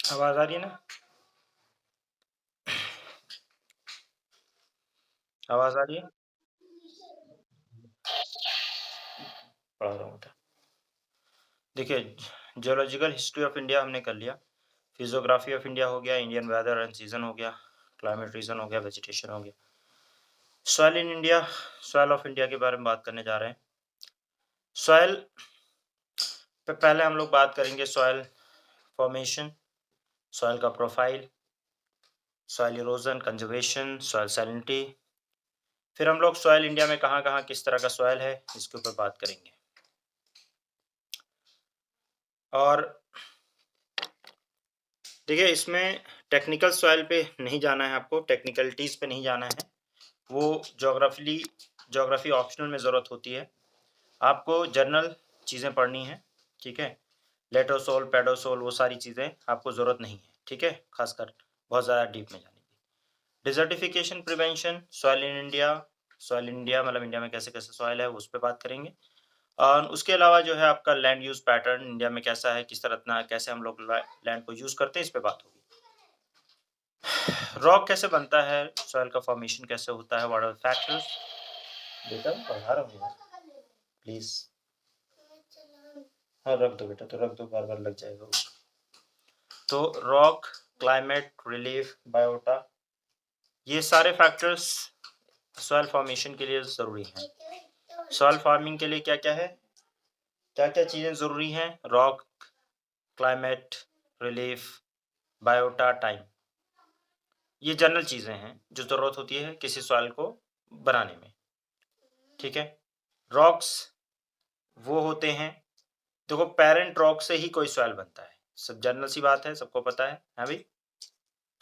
आवाज आ रही है ना? आवाज आ रही है? पढ़ा रहा हूँ। देखिए, जियोलॉजिकल हिस्ट्री ऑफ इंडिया हमने कर लिया, फिजियोग्राफी ऑफ इंडिया हो गया, इंडियन वेदर एंड सीजन हो गया, क्लाइमेट रीजन हो गया, वेजिटेशन हो गया। Soil in India, soil of India के बारे में बात करने जा रहे हैं। सॉइल पे पहले हम लोग बात करेंगे सॉइल फॉर्मेशन, सॉइल का profile, soil erosion, conservation, soil salinity. फिर हम लोग सॉइल इंडिया में कहाँ-कहाँ किस तरह का सॉइल है इसके ऊपर बात करेंगे। और देखिए, इसमें टेक्निकल सॉइल पे नहीं जाना है, आपको टेक्निकलिटीज़ पे नहीं जाना है, वो ज्योग्राफी ऑप्शनल में ज़रूरत होती है। आपको जनरल चीज़ें पढ़नी हैं, ठीक है? लेटोसोल, पेडोसोल वो सारी चीज़ें आपको ज़रूरत नहीं है, ठीक है? खासकर बहुत ज़्यादा डीप में जाने की। डिज़र्टिफ़िकेशन प्रिवेंशन, सॉइल इन इंडिया मतलब इंडिया में कैसे-कैसे सॉइल है, उस पे बात करेंगे। और उसके अलावा जो है आपका लैंड यूज़ पैटर्न इंडिया में कैसा है, किस तरह इतना कैसे हम लोग लैंड को यूज़ करते हैं, इस पे बात होगी। रॉक कैसे बनता है, सॉइल का फॉर्मेशन कैसे होता है, व्हाट आर फैक्टर्स। बेटा पढ़ा रहा हूँ यार, प्लीज। हाँ रख दो बेटा, तो रख दो, बार बार लग जाएगा वो। तो रॉक, क्लाइमेट, रिलीफ, बायोटा, ये सारे फैक्टर्स सॉइल फॉर्मेशन के लिए जरूरी हैं। सॉइल फार्मिंग के लिए क्या क्या है, क्या क्या चीजें जरूरी हैं? Rock, climate, relief, biota, time. ये जनरल चीजें हैं जो जरूरत होती है किसी सॉइल को बनाने में, ठीक है? रॉक्स वो होते हैं, देखो पेरेंट रॉक से ही कोई सॉइल बनता है, सब जनरल सी बात है, सबको पता है भाई।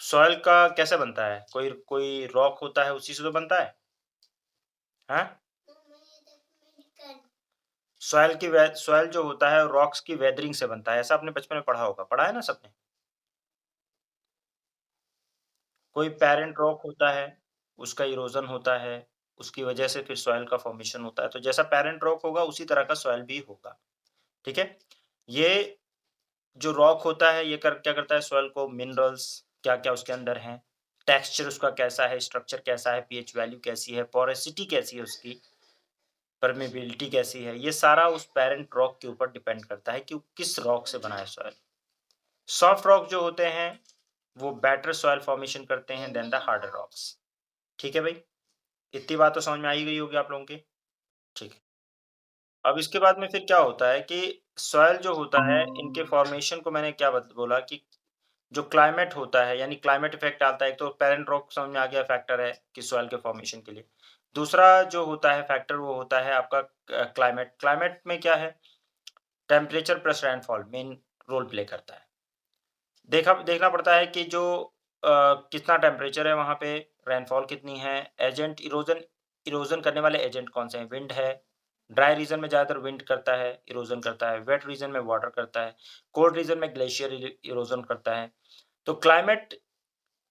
सॉइल का कैसे बनता है, कोई कोई रॉक होता है उसी से तो बनता है, हैं? सॉइल जो होता है रॉक्स की वेदरिंग से बनता है, ऐसा आपने बचपन में पढ़ा होगा, पढ़ा है ना सबने? कोई पेरेंट रॉक होता है, उसका इरोजन होता है, उसकी वजह से फिर सॉइल का फॉर्मेशन होता है, तो जैसा पेरेंट रॉक होगा उसी तरह का सॉइल भी होगा, ठीक है? ये जो रॉक होता है ये क्या करता है, सॉइल को मिनरल्स क्या-क्या उसके अंदर हैं, टेक्सचर उसका कैसा है, स्ट्रक्चर कैसा है, पीएच वैल्यू कैसी है, पोरोसिटी कैसी है उसकी, परमेबिलिटी कैसी है, ये सारा उस पेरेंट रॉक के ऊपर डिपेंड करता है कि वो किस रॉक से बना है सॉइल। सॉफ्ट रॉक जो होते हैं वो बेटर सॉइल फॉर्मेशन करते हैं देन द हार्डर रॉक्स, ठीक है भाई? इतनी बात तो समझ में आ ही गई होगी आप लोगों की, ठीक है। अब इसके बाद में फिर क्या होता है कि सॉइल जो होता है इनके फॉर्मेशन को मैंने क्या बोला कि जो क्लाइमेट होता है यानी क्लाइमेट इफेक्ट आता है, एक तो पेरेंट रॉक समझ में आ गया फैक्टर है कि सॉइल के फॉर्मेशन के लिए। दूसरा जो होता है फैक्टर वो होता है आपका क्लाइमेट। क्लाइमेट में क्या है, temperature plus rainfall main role play करता है। देखना पड़ता है कि जो कितना टेम्परेचर है वहाँ पे, रेनफॉल कितनी है, एजेंट इरोजन इरोजन करने वाले एजेंट कौन से हैं, विंड है, ड्राई रीजन में ज़्यादातर विंड करता है, इरोजन करता है, वेट रीजन में वाटर करता है, कोल्ड रीजन में ग्लेशियर इरोजन करता है। तो क्लाइमेट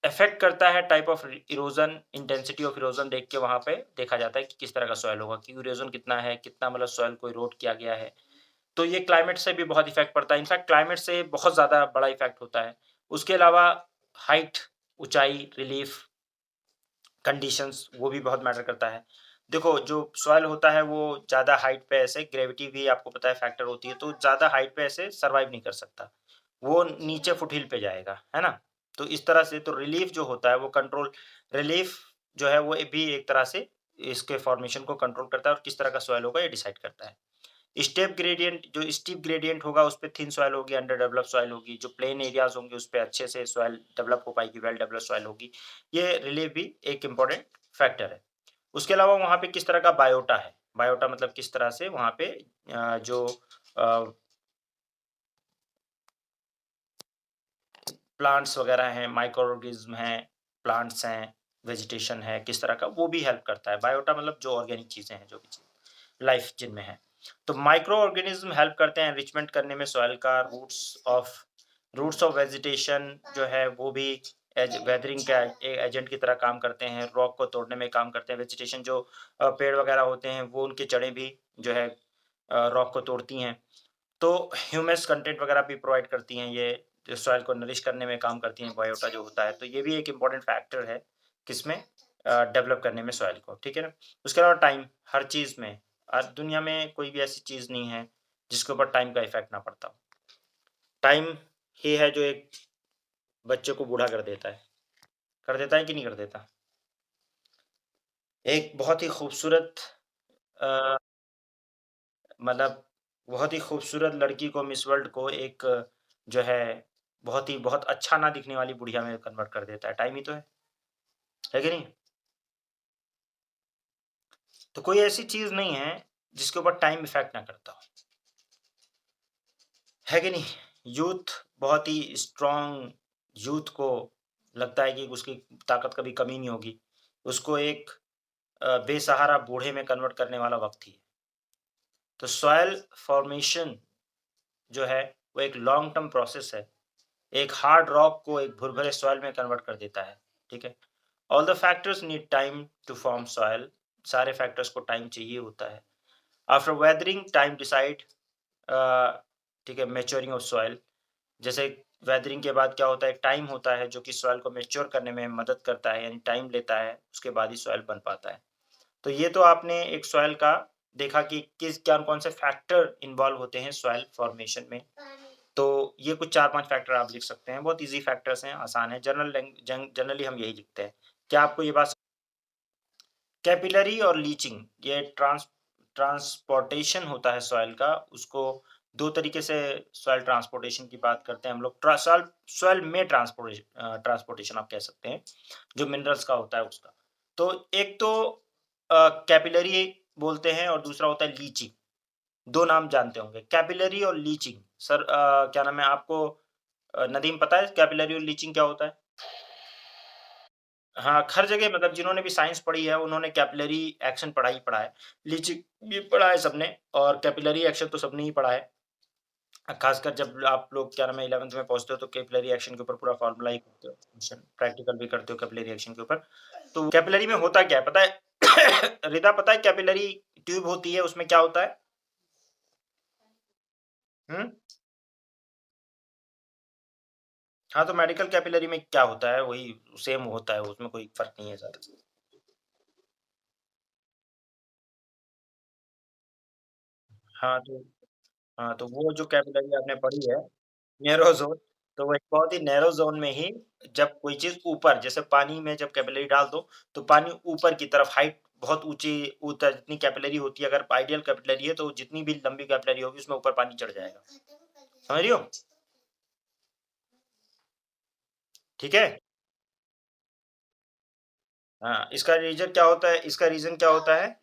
अफेक्ट करता है type of erosion, intensity of erosion देख के वहाँ पे देखा जाता है कि किस तरह का सॉइल होगा, कि इरोजन कितना है, कितना मतलब सॉइल को इरोड किया गया है। तो ये क्लाइमेट से भी बहुत इफ़ेक्ट पड़ता है, इनफैक्ट क्लाइमेट से बहुत ज़्यादा बड़ा इफ़ेक्ट होता है। उसके अलावा हाइट, ऊँचाई, रिलीफ, कंडीशंस वो भी बहुत मैटर करता है। देखो जो सॉइल होता है वो ज़्यादा हाइट पे ऐसे ग्रेविटी भी आपको पता है फैक्टर होती है, तो ज़्यादा हाइट पे ऐसे सर्वाइव नहीं कर सकता। वो नीचे फुटहिल पे जाएगा, है ना? तो इस तरह से तो रिलीफ जो होता है वो कंट्रोल, रिलीफ जो है वो भी एक तरह से इसके फॉर्मेशन को कंट्रोल करता है और किस तरह का सॉइल होगा ये डिसाइड करता है। स्टीप ग्रेडिएंट होगा उस पे थिन सॉइल होगी, अंडर डेवलप्ड सॉइल होगी, जो प्लेन एरियाज़ होंगे उस पे अच्छे से सॉइल डेवलप हो पाएगी, वेल डेवलप्ड सॉइल होगी। ये रिलीफ भी एक इम्पोर्टेंट फैक्टर है। उसके अलावा वहाँ पे किस तरह का बायोटा है, बायोटा मतलब किस तरह से वहाँ पे जो प्लांट्स वगैरह हैं, माइक्रो ऑर्गेनिज्म हैं, प्लांट्स हैं, वेजिटेशन है, किस तरह का वो भी हेल्प करता है। बायोटा मतलब जो ऑर्गेनिक चीज़ें हैं, जो भी चीज़ लाइफ जिनमें है। तो माइक्रो ऑर्गेनिज्म हेल्प करते हैं एनरिचमेंट करने में सॉइल का। रूट्स ऑफ वेजिटेशन जो है वो भी वेदरिंग का एजेंट की तरह काम करते हैं, रॉक को तोड़ने में काम करते हैं। वेजिटेशन जो पेड़ वगैरह होते हैं वो उनकी जड़ें भी जो है रॉक को तोड़ती हैं। तो ह्यूमस कंटेंट वगैरह भी प्रोवाइड करती हैं ये सॉइल को नरिश करने में काम करती हैं, बायोटा जो होता है, तो ये भी एक इम्पोर्टेंट फैक्टर है, किसमें डेवलप करने में सॉइल को, ठीक है ना? उसके अलावा टाइम, हर चीज़ में, आज दुनिया में कोई भी ऐसी चीज़ नहीं है, जिसके ऊपर टाइम का इफ़ेक्ट ना पड़ता हो। टाइम ही है जो एक बच्चे को बूढ़ा कर देता है। कर देता है कि नहीं कर देता? एक बहुत ही खूबसूरत अ, मतलब बहुत ही खूबसूरत लड़की को, मिस वर्ल्ड को एक जो है बहुत अच्छा ना दिखने वाली बुढ़िया में कन्वर्ट कर देता है, टाइम ही तो है कि नहीं? तो कोई ऐसी चीज़ नहीं है जिसके ऊपर टाइम इफ़ेक्ट ना करता हो, है कि नहीं? यूथ बहुत ही स्ट्रॉन्ग, यूथ को लगता है कि उसकी ताकत कभी कमी नहीं होगी। उसको एक बेसहारा बूढ़े में कन्वर्ट करने वाला वक़्त ही है। तो सॉइल फॉर्मेशन जो है, वो एक लॉन्ग टर्म प्रोसेस है। एक हार्ड रॉक को एक भुरभुरे सॉइल में कन्वर्ट कर देता है, ठीक है? All the factors need time to form soil, सारे फैक्टर्स को टाइम चाहिए होता है। आफ्टर वेदरिंग टाइम डिसाइड ठीक है, मैच्योरिंग ऑफ सॉइल, जैसे वेदरिंग के बाद क्या होता है, एक टाइम होता है जो कि सॉइल को मैच्योर करने में मदद करता है, यानी टाइम लेता है, उसके बाद ही सॉइल बन पाता है। तो ये तो आपने एक सॉइल का देखा कि किस क्या कौन से फैक्टर इन्वॉल्व होते हैं सॉइल फॉर्मेशन में। तो ये कुछ 4-5 फैक्टर आप लिख सकते हैं, बहुत ईज़ी फैक्टर्स हैं, आसान है, जनरली हम यही लिखते हैं। क्या आपको ये बात कैपिलरी और लीचिंग, ये ट्रांसपोर्टेशन होता है सॉइल का, उसको 2 तरीके से सॉइल ट्रांसपोर्टेशन की बात करते हैं हम लोग। सॉइल में ट्रांसपोर्टेशन आप कह सकते हैं, जो मिनरल्स का होता है उसका। तो एक तो कैपिलरी बोलते हैं और दूसरा होता है लीचिंग, 2 नाम जानते होंगे, कैपिलरी और लीचिंग। सर क्या नाम है आपको नदीम पता है कैपिलरी और लीचिंग क्या होता है? हाँ, हर जगह मतलब जिन्होंने भी साइंस पढ़ी है, उन्होंने कैपिलरी एक्शन पढ़ा ही पढ़ा है। लीचिंग भी पढ़ा है सबने और कैपिलरी एक्शन तो सबने ही पढ़ा है। खासकर जब आप लोग क्या नाम है 11th में पहुँचते हो तो कैपिलरी एक्शन के ऊपर पूरा फ़ॉर्मूला ही करते हो, प्रैक्टिकल भी करते हो कैपिलरी एक्शन के ऊपर। तो कैपिलरी में होता क्या है पता है? रिदा पता है कैपिलरी ट्यूब होती है, उसमें क्या होता है? हुँ? हाँ, तो मेडिकल कैपिलरी में क्या होता है? वही सेम होता है, उसमें कोई फ़र्क नहीं है ज़्यादा। हाँ, तो हाँ, तो वो जो कैपिलरी आपने पढ़ी है नैरो ज़ोन, तो वो एक बहुत ही नैरो ज़ोन में ही जब कोई चीज़ ऊपर जैसे पानी में जब कैपिलरी डाल दो, तो पानी ऊपर की तरफ हाइट बहुत ऊँची ऊतर जितनी कैपिलरी होती है, अगर आइडियल कैपिलरी है, तो जितनी भी लंबी कैपिलरी होगी, उसमें ऊपर पानी चढ़ जाएगा। समझ रही हो? ठीक है? हाँ, इसका रीज़न क्या होता है?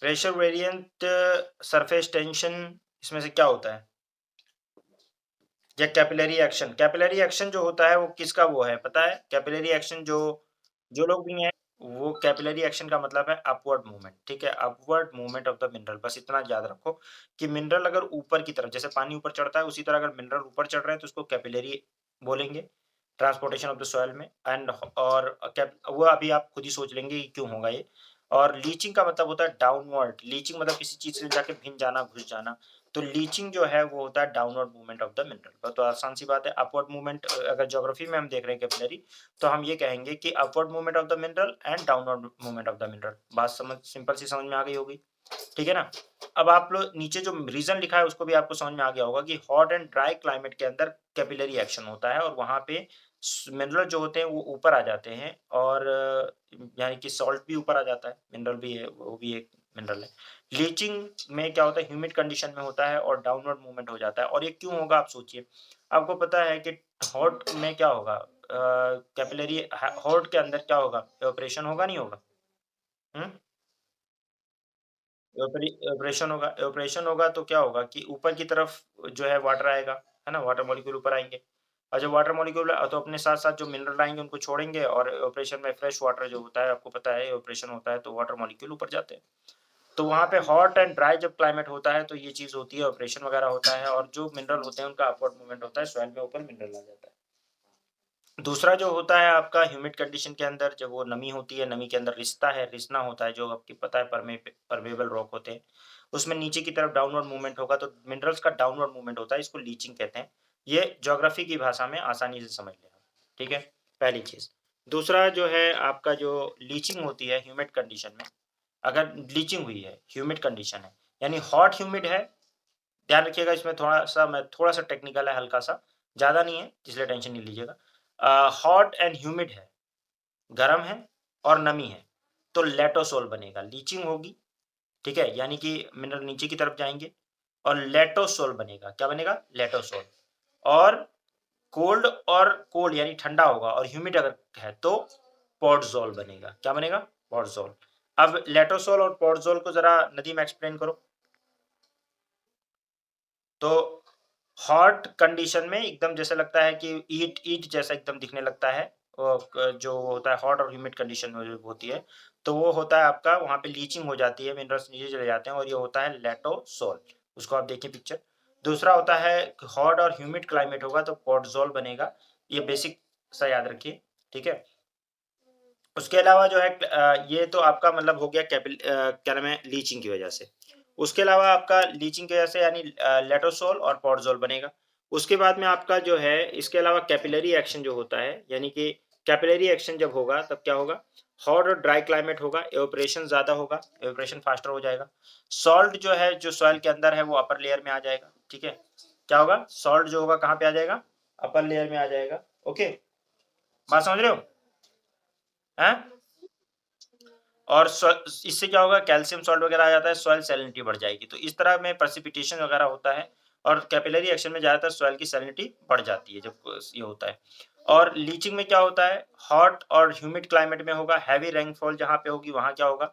प्रेशर वेरिएंट, सरफेस टेंशन, इसमें से क्या होता है? या कैपिलरी एक्शन जो होता है वो किसका वो है पता है? कैपिलरी एक्शन जो जो लोग भी हैं, वो कैपिलरी एक्शन का मतलब है अपवर्ड मूवमेंट, ठीक है? Upward movement of the mineral, बस इतना याद रखो कि मिनरल अगर ऊपर की तरफ जैसे पानी ऊपर चढ़ता है, उसी तरह अगर मिनरल ऊपर चढ़ रहे हैं तो उसको कैपिलरी बोलेंगे, ट्रांसपोर्टेशन ऑफ द सॉइल में एंड और कैप वो अभी आप खुद ही सोच लेंगे कि क्यों होगा ये। और लीचिंग का मतलब होता है डाउनवर्ड, लीचिंग मतलब किसी चीज़ से जाके भिन्न जाना, घुस जाना। तो लीचिंग जो है वो होता है downward movement of the mineral. तो आसान सी बात है, अपवर्ड मूवमेंट अगर ज्योग्राफी में हम देख रहे हैं कैपिलरी, तो हम ये कहेंगे कि upward movement of the mineral and downward movement of the mineral. बात समझ सिंपल सी समझ में आ गई होगी, ठीक है ना? अब आप लोग नीचे जो रीजन लिखा है उसको भी आपको समझ में आ गया होगा कि हॉट एंड ड्राई क्लाइमेट के अंदर कैपिलरी एक्शन होता है और वहां पे मिनरल जो होते हैं वो ऊपर आ जाते हैं और यानी कि सॉल्ट भी ऊपर आ जाता है, मिनरल भी है, वो भी एक मिनरल है। लीचिंग में क्या होता है, ह्यूमिड कंडीशन में होता है और डाउनवर्ड मूवमेंट हो जाता है। और ये क्यों होगा आप सोचिए। आपको पता है कि हॉट में क्या होगा, कैपिलरी हॉट के अंदर क्या होगा, ऑपरेशन होगा नहीं होगा? हम्म, ऑपरेशन होगा तो क्या होगा कि ऊपर की तरफ जो है वाटर आएगा, है ना? वाटर मॉलिक्यूल ऊपर आएँगे और जब वाटर मॉलिक्यूल तो अपने साथ-साथ जो मिनरल आएँगे उनको छोड़ेंगे और ऑपरेशन में फ्रेश वाटर जो होता है आपको पता है ऑपरेशन होता है तो वाटर मॉलिक्यूल ऊपर जाते हैं। तो वहाँ पे हॉट एंड ड्राई जब क्लाइमेट होता है तो ये चीज़ होती है, ऑपरेशन वगैरह होता है और जो मिनरल होते हैं उनका अपवर्ड मूवमेंट होता है, सॉइल में ऊपर मिनरल आ जाता है। दूसरा जो होता है आपका ह्यूमिड कंडीशन के अंदर जब वो नमी होती है, नमी के अंदर रिसता है, रिसना होता है जो आपको पता है परमेबल रॉक होते हैं। उसमें नीचे की तरफ डाउनवर्ड मूवमेंट होगा तो मिनरल्स का डाउनवर्ड मूवमेंट होता है, इसको लीचिंग कहते हैं। ये ज्योग्राफी की भाषा में आसानी से समझ लें आप, ठीक है? पहली चीज़। दूसरा जो है आपका जो लीचिंग होती है ह्यूमिड कंडीशन में, अगर लीचिंग हुई है, ह्यूमिड कंडीशन है, यानी हॉट ह्यूमिड है, ध्यान रखिएगा इसमें थोड़ा-सा टेक्निकल है हल्का-सा, ज़्यादा नहीं है इसलिए टेंशन नहीं लीजिएगा। हॉट एंड ह्यूमिड है, गरम है और नमी है, तो लेटोसोल बनेगा, लीचिंग होगी, ठीक है? यानी कि मिनरल नीचे की तरफ जाएँगे और लेटोसोल बनेगा, क्या बनेगा? लेटोसोल। और कोल्ड यानी ठंडा होगा और ह्यूमिड अगर है तो पॉटज़ोल बनेगा, क्या बनेगा? पॉटज़ोल। अब लेटोसोल और पॉटज़ोल को ज़रा नदी में एक्सप्लेन करो। तो हॉट कंडीशन में एकदम जैसे लगता है कि ईंट ईंट जैसा एकदम दिखने लगता है। जो होता है हॉट और ह्यूमिड कंडीशन में जो होती है, तो वो होता है आपका वहाँ पे लीचिंग हो जाती है, मिनरल्स नीचे चले जाते हैं और ये होता है लेटोसोल। उसको आप देखिए पिक्चर। दूसरा होता है हॉट और ह्यूमिड क्लाइमेट होगा तो पॉटज़ोल बनेगा। ये बेसिक सा याद रखिए, ठीक है? उसके अलावा जो है ये तो आपका मतलब हो गया क्या नाम है लीचिंग की वजह से। उसके अलावा आपका लीचिंग की वजह से यानी लेटोसोल और पॉटज़ोल बनेगा। उसके बाद में आपका जो है इसके अलावा कैपिलरी एक्शन जो होता है, यानी कि कैपिलरी एक्शन जब होगा तब क्या होगा? हॉट और ड्राई क्लाइमेट होगा, इवेपोरेशन ज़्यादा होगा, इवेपोरेशन फास्टर हो जाएगा। सॉल्ट जो है जो सॉइल के अंदर है वो अपर लेयर में आ जाएगा, ठीक है? क्या होगा? सॉल्ट जो होगा कहाँ पे आ जाएगा? अपर लेयर में आ जाएगा। ओके, बात समझ रहे हो? हैं? और इससे क्या होगा? कैल्शियम सॉल्ट वगैरह आ जाता है, सॉइल सैलिनिटी बढ़ जाएगी। तो इस तरह में प्रेसिपिटेशन वगैरह होता है और कैपिलरी एक्शन में ज़्यादातर सॉइल की सैलिनिटी बढ़ जाती है जब ये होता है। और लीचिंग में क्या होता है? हॉट और ह्यूमिड क्लाइमेट में होगा, हेवी रेनफॉल जहाँ पे होगी वहाँ क्या होगा?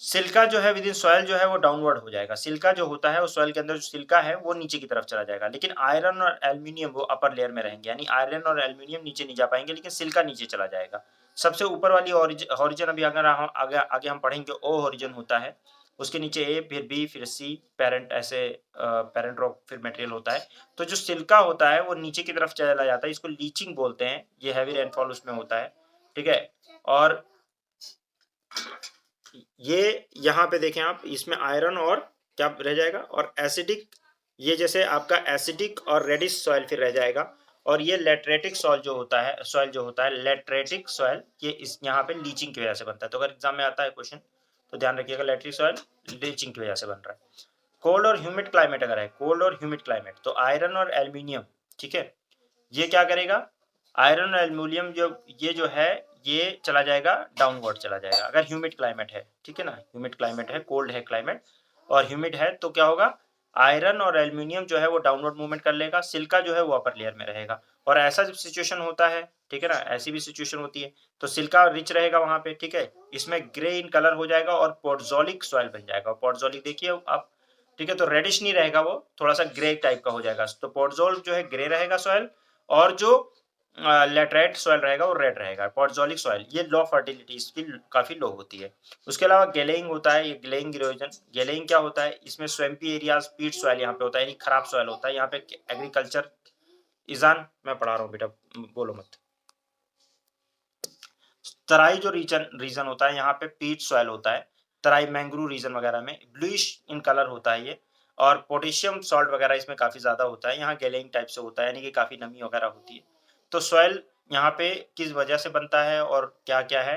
सिलिका जो है विदिन सॉइल जो है वो डाउनवर्ड हो जाएगा। सिलिका जो होता है, वो सॉइल के अंदर जो सिलिका है वो नीचे की तरफ चला जाएगा। लेकिन आयरन और एल्यूमीनियम वो अपर लेयर में रहेंगे, यानी आयरन और एल्यूमीनियम नीचे नहीं जा पाएँगे, लेकिन सिलिका नीचे चला जाएगा। सबसे ऊपर वाली हॉरिज़न अभी अगर हम आगे आगे हम पढ़ेंगे, ओ हॉरिज़न होता है। उसके नीचे ए, फिर बी, फिर सी, पैरेंट ऐसे पैरेंट रॉक फिर मटेरियल होता है। तो जो सिलिका होता है वो नीचे की तरफ चला जाता है, इसको लीचिंग बोलते हैं। ये हेवी रेनफॉल उसमें होता है, ठीक है? और ये यहाँ पे देखें आप, इसमें आयरन और क्या रह जाएगा? और एसिडिक, ये जैसे आपका एसिडिक और रेडिश सॉइल फिर रह जाएगा। और ये लेटरेटिक सॉइल जो होता है लेटरेटिक सॉइल, ये इस यहाँ पे लीचिंग की वजह से बनता है। तो अगर एग्जाम में आता है क्वेश्चन तो ध्यान रखिएगा, लेटरिक सॉइल लीचिंग की वजह से बन रहा है। कोल्ड और ह्यूमिड क्लाइमेट अगर है, कोल्ड और ह्यूमिड क्लाइमेट, तो आयरन और एल्यूमिनियम, ठीक है, ये क्या करेगा? आयरन और एल्यूमिनियम जो ये जो है ये चला जाएगा, डाउनवर्ड चला जाएगा अगर ह्यूमिड क्लाइमेट है, ठीक है ना? ह्यूमिड क्लाइमेट है, कोल्ड है क्लाइमेट और ह्यूमिड है तो क्या होगा? आयरन और एल्यूमिनियम जो है वो डाउनवर्ड मूवमेंट कर लेगा, सिलिका जो है वो अपर लेयर में रहेगा। और ऐसा जब सिचुएशन होता है, ठीक है ना? ऐसी भी सिचुएशन होती है तो सिलिका रिच रहेगा वहाँ पे, ठीक है? इसमें ग्रे इन कलर हो जाएगा और पोडज़ोलिक सॉइल बन जाएगा। पोडज़ोलिक देखिए आप, ठीक है? तो रेडिश नहीं रहेगा वो, थोड़ा-सा ग्रे टाइप का हो जाएगा। तो पोडज़ोल जो है ग्रे रहेगा सॉइल और जो लैटेराइट सॉइल रहेगा वो रेड रहेगा। पॉडज़ोलिक सॉइल ये लो फर्टिलिटी इसकी काफ़ी लो होती है। उसके अलावा ग्लेइंग होता है, ये ग्लेइंग इरोजन। ग्लेइंग क्या होता है? इसमें स्वैम्पी एरियाज़, पीट सॉइल यहाँ पे होता है, यानी खराब सॉइल होता है। यहाँ पे एग्रीकल्चर ईज़ान मैं पढ़ा रहा हूँ बेटा, बोलो मत। तराई जो रीजन होता है यहाँ पे पीट सॉइल होता है। तराई मैंग्रोव रीजन वगैरह में ब्लूइश इन कलर होता है ये। और पोटेशियम सॉल्ट वगैरह इसमें काफ़ी ज़्यादा होता है। यहाँ ग्लेइंग टाइप से होता है, यानी कि काफ़ी नमी वगैरह होती है। तो सॉइल यहाँ पे किस वजह से बनता है और क्या-क्या है,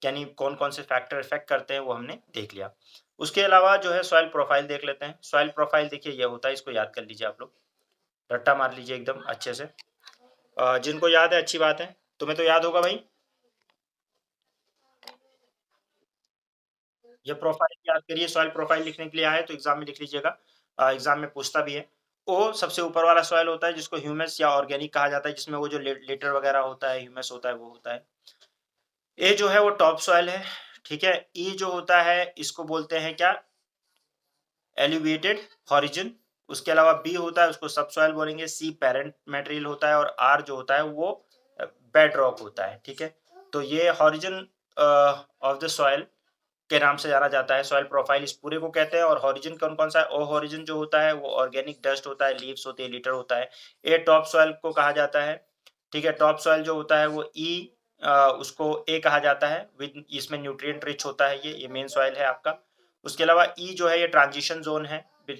यानी कौन-कौन से फैक्टर इफ़ेक्ट करते हैं वो हमने देख लिया। उसके अलावा जो है सॉइल प्रोफाइल देख लेते हैं। सॉइल प्रोफाइल देखिए ये होता है, इसको याद कर लीजिए आप लोग। रट्टा मार लीजिए एकदम अच्छे से। जिनको याद है अच्छी बात है, तुम्हें तो याद होगा भाई। ये प्रोफाइल याद करिए, सॉइल प्रोफाइल लिखने के लिए आए तो एग्ज़ाम में लिख लीजिएगा। एग्ज़ाम में पूछता भी है। ओ सबसे ऊपर वाला सॉइल होता है जिसको ह्यूमस या ऑर्गेनिक कहा जाता है, जिसमें वो जो लेटर वगैरह होता है, ह्यूमस होता है, वो होता है। ए जो है वो टॉप सॉइल है, ठीक है? ई जो होता है इसको बोलते हैं क्या? Elevated horizon. उसके अलावा बी होता है उसको सबसॉइल बोलेंगे, सी पैरेंट मटेरियल होता है और आर जो होता है वो बेड रॉक होता है, ठीक है? तो ये हॉरिज़न ऑफ द सॉइल के नाम से जाना जाता है। सॉइल प्रोफाइल इस पूरे को कहते हैं। और हॉरिज़न कौन-कौन सा है? ओ हॉरिज़न जो होता है वो ऑर्गेनिक डस्ट होता है, लीव्स होती है, लिटर होता है। ए टॉप सॉइल को कहा जाता है, ठीक है, टॉप सॉइल जो होता है वो उसको ए कहा जाता है, विद इसमें न्यूट्रिएंट रिच होता है, ये मेन सॉइल है आपका। उसके अलावा ई जो है ये ट्रांजिशन ज़ोन है,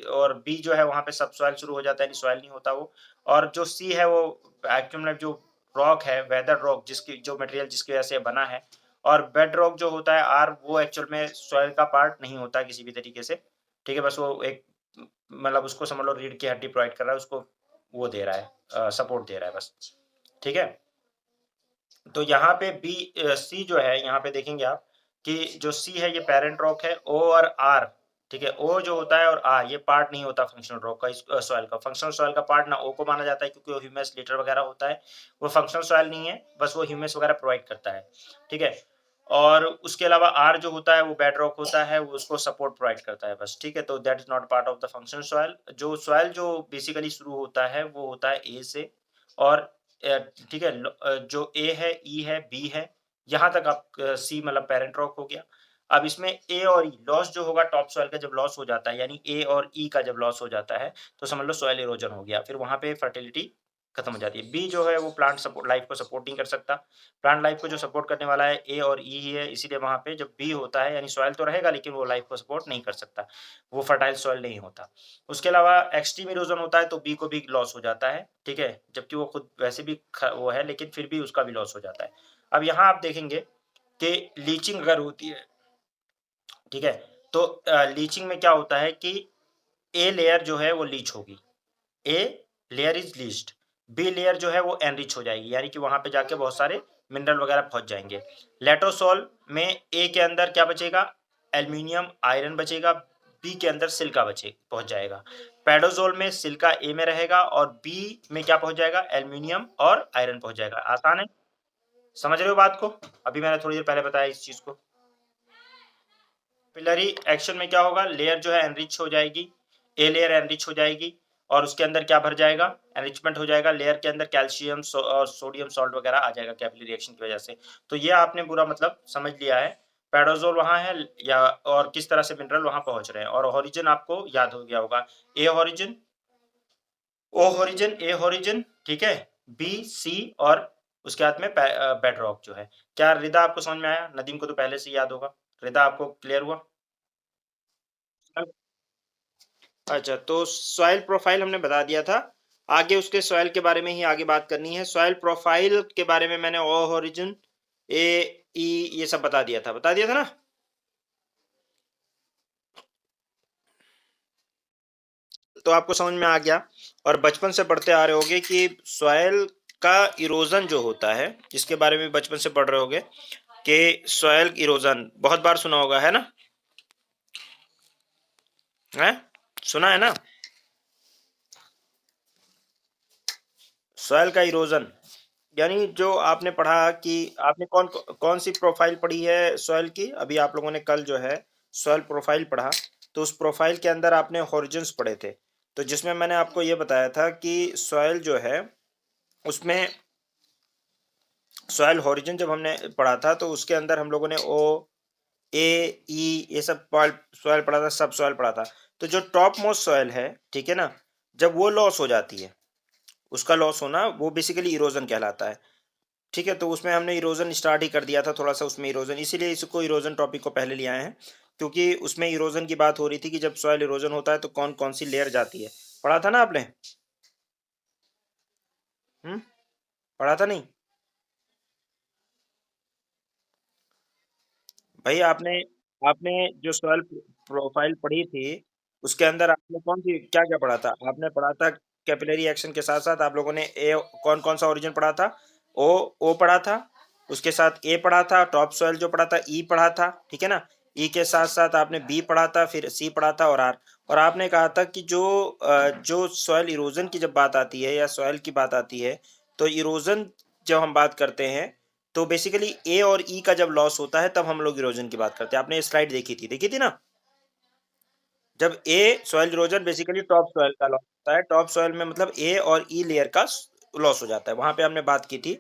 और बी जो है वहाँ पे सब सॉइल शुरू हो जाता है, यानी सॉइल नहीं होता वो। और जो सी है वो एक्चुअल में जो रॉक है, वेदर रॉक, जिसकी जो मटेरियल जिसकी वजह से बना है। और बेड रॉक जो होता है आर, वो एक्चुअल में सॉइल का पार्ट नहीं होता किसी भी तरीके से, ठीक है? बस वो एक मतलब उसको समझ लो रीढ़ की हड्डी प्रोवाइड कर रहा है, उसको वो दे रहा है, सपोर्ट दे रहा है बस, ठीक है? तो यहाँ पे सी जो है, यहाँ पे देखेंगे आप कि जो सी है ये पैरेंट रॉक है, ओ और आर, ठीक है? ओ जो होता है और आर, ये पार्ट नहीं होता फंक्शनल रॉक का, इस सॉइल का। फंक्शनल सॉइल का पार्ट ना ओ को माना जाता है, क्योंकि वो ह्यूमस लिटर वगैरह होता है। वो फंक्शनल सॉइल नहीं है, बस वो ह्यूमस वगैरह प्रोवाइड करता है, ठीक है? और उसके अलावा आर जो होता है वो बेड रॉक होता है, वो उसको सपोर्ट प्रोवाइड करता है बस, ठीक है? तो that is not part of the functional soil. जो सॉइल जो बेसिकली शुरू होता है वो होता है ए से, और ठीक है, जो ए है, ई है, बी है, यहाँ तक आप सी मतलब पैरेंट रॉक हो गया। अब इसमें ए और ई लॉस जो होगा टॉप सॉइल का, जब लॉस हो जाता है, यानी ए और ई का जब लॉस हो जाता है, तो समझ लो सॉइल इरोजन हो गया, फिर वहाँ पे फर्टिलिटी खत्म हो जाती है। बी जो है वो प्लांट सपोर्ट लाइफ को सपोर्ट नहीं कर सकता। प्लांट लाइफ को जो सपोर्ट करने वाला है ए और ई ही है, इसीलिए वहाँ पे जब बी होता है, यानी सॉइल तो रहेगा लेकिन वो लाइफ को सपोर्ट नहीं कर सकता, वो फर्टाइल सॉइल नहीं होता। उसके अलावा एक्सट्रीम इरोजन होता है तो बी को भी लॉस हो जाता है, ठीक है? जबकि वो खुद वैसे भी वो है, लेकिन फिर भी उसका भी लॉस हो जाता है। अब यहाँ आप देखेंगे कि लीचिंग अगर होती है, ठीक है? तो लीचिंग में क्या होता है कि ए लेयर जो है वो लीच होगी, A layer is leached, B layer जो है वो एनरिच हो जाएगी, यानी कि वहां पे जाके बहुत सारे मिनरल वगैरह पहुंच जाएंगे। लेटोसोल में ए के अंदर क्या बचेगा? एल्यूमिनियम आयरन बचेगा, बी के अंदर सिलिका बचे पहुंच जाएगा। पेडोजोल में सिलिका ए में रहेगा और बी में क्या पहुंच जाएगा? एल्यूमिनियम और आयरन पहुंच जाएगा। आसान है, समझ रहे हो बात को? अभी मैंने थोड़ी देर पहले बताया इस चीज को। कैपिलरी एक्शन में क्या होगा? लेयर जो है एनरिच हो जाएगी, ए लेयर एनरिच हो जाएगी, और उसके अंदर क्या भर जाएगा? एनरिचमेंट हो जाएगा, लेयर के अंदर कैल्शियम और सोडियम सॉल्ट वगैरह आ जाएगा कैपिलरी रिएक्शन की वजह से। तो ये आपने पूरा मतलब समझ लिया है, पेडोजोल वहां है या और किस तरह से मिनरल वहां पहुंच रहे हैं। और ओरिजिन आपको याद हो गया होगा, ए ओरिजिन, ओ ओरिजिन, ए ओरिजिन, ठीक है? बी सी और उसके हाथ में बेड रॉक जो है। क्या रिदा आपको समझ में आया? नदीम को तो पहले से याद होगा। रिदा आपको क्लियर हुआ? अच्छा, तो सॉइल प्रोफाइल हमने बता दिया था। आगे उसके सॉइल के बारे में ही आगे बात करनी है। सॉइल प्रोफाइल के बारे में मैंने ओ ओरिजिन, ए, ई ये सब बता दिया था। बता दिया था ना? तो आपको समझ में आ गया। और बचपन से पढ़ते आ रहे होगे कि सॉइल का इरोजन जो होता है, इसके बारे में बचपन से पढ़ रहे होगे कि सॉइल इरोजन बहुत बार सुना होगा, है ना? है? सुना है ना? सॉइल का इरोजन यानी जो आपने पढ़ा कि आपने कौन कौन सी प्रोफाइल पढ़ी है सॉइल की? अभी आप लोगों ने कल जो है सॉइल प्रोफाइल पढ़ा, तो उस प्रोफाइल के अंदर आपने हॉरिजन्स पढ़े थे, तो जिसमें मैंने आपको ये बताया था कि सॉइल जो है उसमें सॉइल हॉरिजन जब हमने पढ़ा था तो उसके अंदर हम लोगों ने ओ, ए, ई ये सब सॉइल पढ़ा था, सब सॉइल पढ़ा था। तो जो टॉप मोस्ट सॉइल है, ठीक है ना, जब वो लॉस हो जाती है, उसका लॉस होना वो बेसिकली इरोजन कहलाता है, ठीक है? तो उसमें हमने इरोजन स्टार्ट ही कर दिया था थोड़ा सा उसमें इरोजन, इसीलिए इसको इरोजन टॉपिक को पहले ले आए हैं, क्योंकि उसमें इरोजन की बात हो रही थी कि जब सॉइल इरोजन होता है तो कौन कौन सी लेयर जाती है। पढ़ा था ना आपने? हम्म, पढ़ा था नहीं भाई? आपने आपने जो सॉइल प्रोफाइल पढ़ी थी उसके अंदर आपने कौन सी क्या क्या पढ़ा था? आपने पढ़ा था कैपिलरी एक्शन के साथ साथ आप लोगों ने ए कौन कौन सा ओरिजिन पढ़ा था? ओ, ओ पढ़ा था, उसके साथ ए पढ़ा था, टॉप सॉइल जो पढ़ा था ई पढ़ा था, ठीक है ना? ई के साथ साथ आपने बी पढ़ा था, फिर सी पढ़ा था और आर। और आपने कहा था कि जो सॉइल इरोजन की जब बात आती है या सॉइल की बात आती है, तो इरोजन जब हम बात करते हैं तो बेसिकली ए और ई का जब लॉस होता है तब हम लोग इरोजन की बात करते हैं। आपने ये स्लाइड देखी थी ना? जब a soil erosion basically top soil का लॉस होता है, टॉप सॉइल में मतलब ए और ई लेयर का लॉस हो जाता है, वहां पे हमने बात की थी।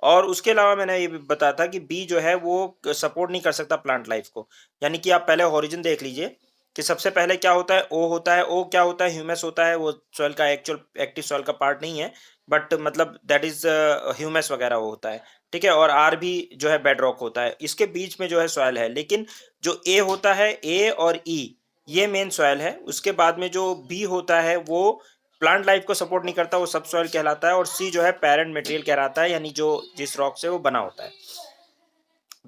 और उसके अलावा मैंने ये भी बताया था कि बी जो है वो सपोर्ट नहीं कर सकता प्लांट लाइफ को, यानी कि आप पहले ओरिजिन देख लीजिए कि सबसे पहले क्या होता है, ओ होता है। ओ क्या होता है, ह्यूमस होता है, वो सॉइल का एक्चुअल एक्टिव सॉइल का पार्ट नहीं है, बट मतलब दैट इज ह्यूमस वगैरह वो होता है, ठीक है। और आर भी जो है बेड रॉक होता है, इसके बीच में जो है सॉइल है। लेकिन जो ए होता है, ए और ई, ये मेन सॉइल है। उसके बाद में जो बी होता है वो प्लांट लाइफ को सपोर्ट नहीं करता, वो सब सॉइल कहलाता है। और सी जो है पेरेंट मटेरियल कहलाता है, यानी जो जिस रॉक से वो बना होता है।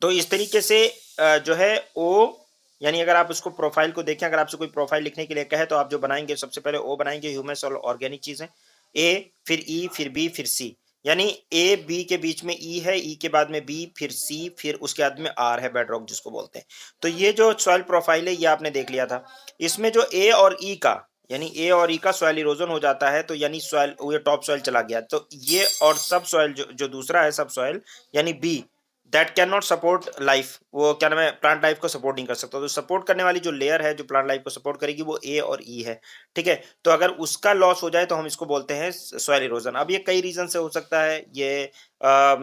तो इस तरीके से जो है ओ, यानी अगर आप उसको प्रोफाइल को देखें, अगर आपसे कोई प्रोफाइल लिखने के लिए कहे तो आप जो बनाएंगे, सबसे पहले ओ बनाएंगे, ह्यूमस और ऑर्गेनिक चीजें, ए, फिर ई, फिर बी, फिर सी। यानी ए बी के बीच में ई है, ई के बाद में बी, फिर सी, फिर उसके बाद में आर है, बेडरॉक जिसको बोलते हैं। तो ये जो सॉइल प्रोफाइल है ये आपने देख लिया था। इसमें जो ए और ई का, यानी ए और ई का सॉइल इरोजन हो जाता है, तो यानी सॉइल, ये टॉप सॉइल चला गया। तो ये और सब सॉइल जो दूसरा है, सब सॉइल यानी B, that can not support life, वो क्या नाम है, प्लांट लाइफ को सपोर्ट नहीं कर सकता। तो सपोर्ट करने वाली जो लेयर है जो प्लांट लाइफ को सपोर्ट करेगी वो ए और ई है, ठीक है। तो अगर उसका लॉस हो जाए तो हम इसको बोलते हैं सॉइल इरोजन। अब ये कई रीजन से हो सकता है, ये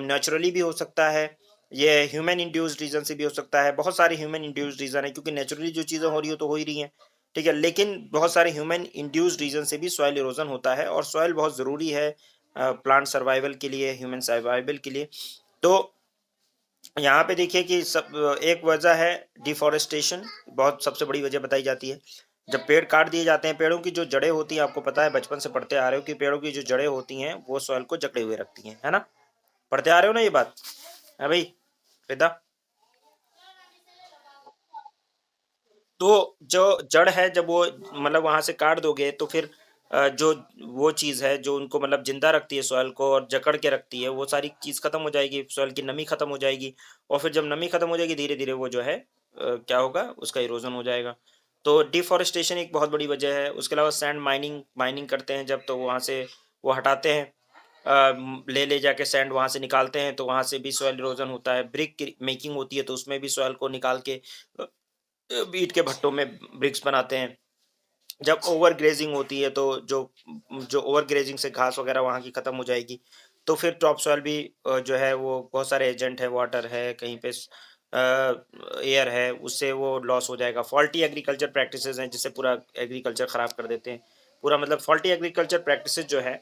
नेचुरली भी हो सकता है, ये ह्यूमन इंड्यूस्ड रीजन से भी हो सकता है। बहुत सारे ह्यूमन इंड्यूस्ड रीजन है, क्योंकि नेचुरली जो चीजें हो रही हो तो हो ही रही हैं, ठीक है। लेकिन बहुत सारे ह्यूमन इंड्यूस्ड रीजन से भी सॉइल इरोजन होता है, और सॉइल बहुत जरूरी है प्लांट सर्वाइवल के लिए, ह्यूमन सर्वाइवल के लिए। तो यहाँ पे देखिए कि सब एक वजह है डिफॉरेस्टेशन, बहुत सबसे बड़ी वजह बताई जाती है। जब पेड़ काट दिए जाते हैं, पेड़ों की जो जड़ें होती हैं, आपको पता है बचपन से पढ़ते आ रहे हो कि पेड़ों की जो जड़ें होती हैं वो सॉइल को जकड़े हुए रखती हैं, है ना। पढ़ते आ रहे हो ना ये बात, है भाई फिदा। तो जो जड़ है, जब वो मतलब वहां से काट दोगे तो फिर जो वो चीज है जो उनको मतलब जिंदा रखती है सॉइल को और जकड़ के रखती है, वो सारी चीज खत्म हो जाएगी, सॉइल की नमी खत्म हो जाएगी। और फिर जब नमी खत्म हो जाएगी, धीरे धीरे वो जो है क्या होगा, उसका इरोजन हो जाएगा। तो डिफॉरेस्टेशन एक बहुत बड़ी वजह है। उसके अलावा सैंड माइनिंग, माइनिंग करते हैं जब, तो वहां से वो हटाते हैं, ले ले जाके सैंड वहां से निकालते हैं, तो वहां से भी सॉइल इरोजन होता है। ब्रिक की मेकिंग होती है, तो उसमें भी सॉइल को निकाल के ईंट के भट्टों में ब्रिक्स बनाते हैं। जब ओवर ग्रेजिंग होती है, तो जो ओवर ग्रेजिंग से घास वगैरह वहाँ की खत्म हो जाएगी, तो फिर टॉप सॉइल भी जो है वो बहुत सारे एजेंट है, वाटर है, कहीं पे एयर है, उससे वो लॉस हो जाएगा। फॉल्टी एग्रीकल्चर प्रैक्टिसेस हैं जिससे पूरा एग्रीकल्चर खराब कर देते हैं। पूरा मतलब फॉल्टी एग्रीकल्चर प्रैक्टिसेस जो है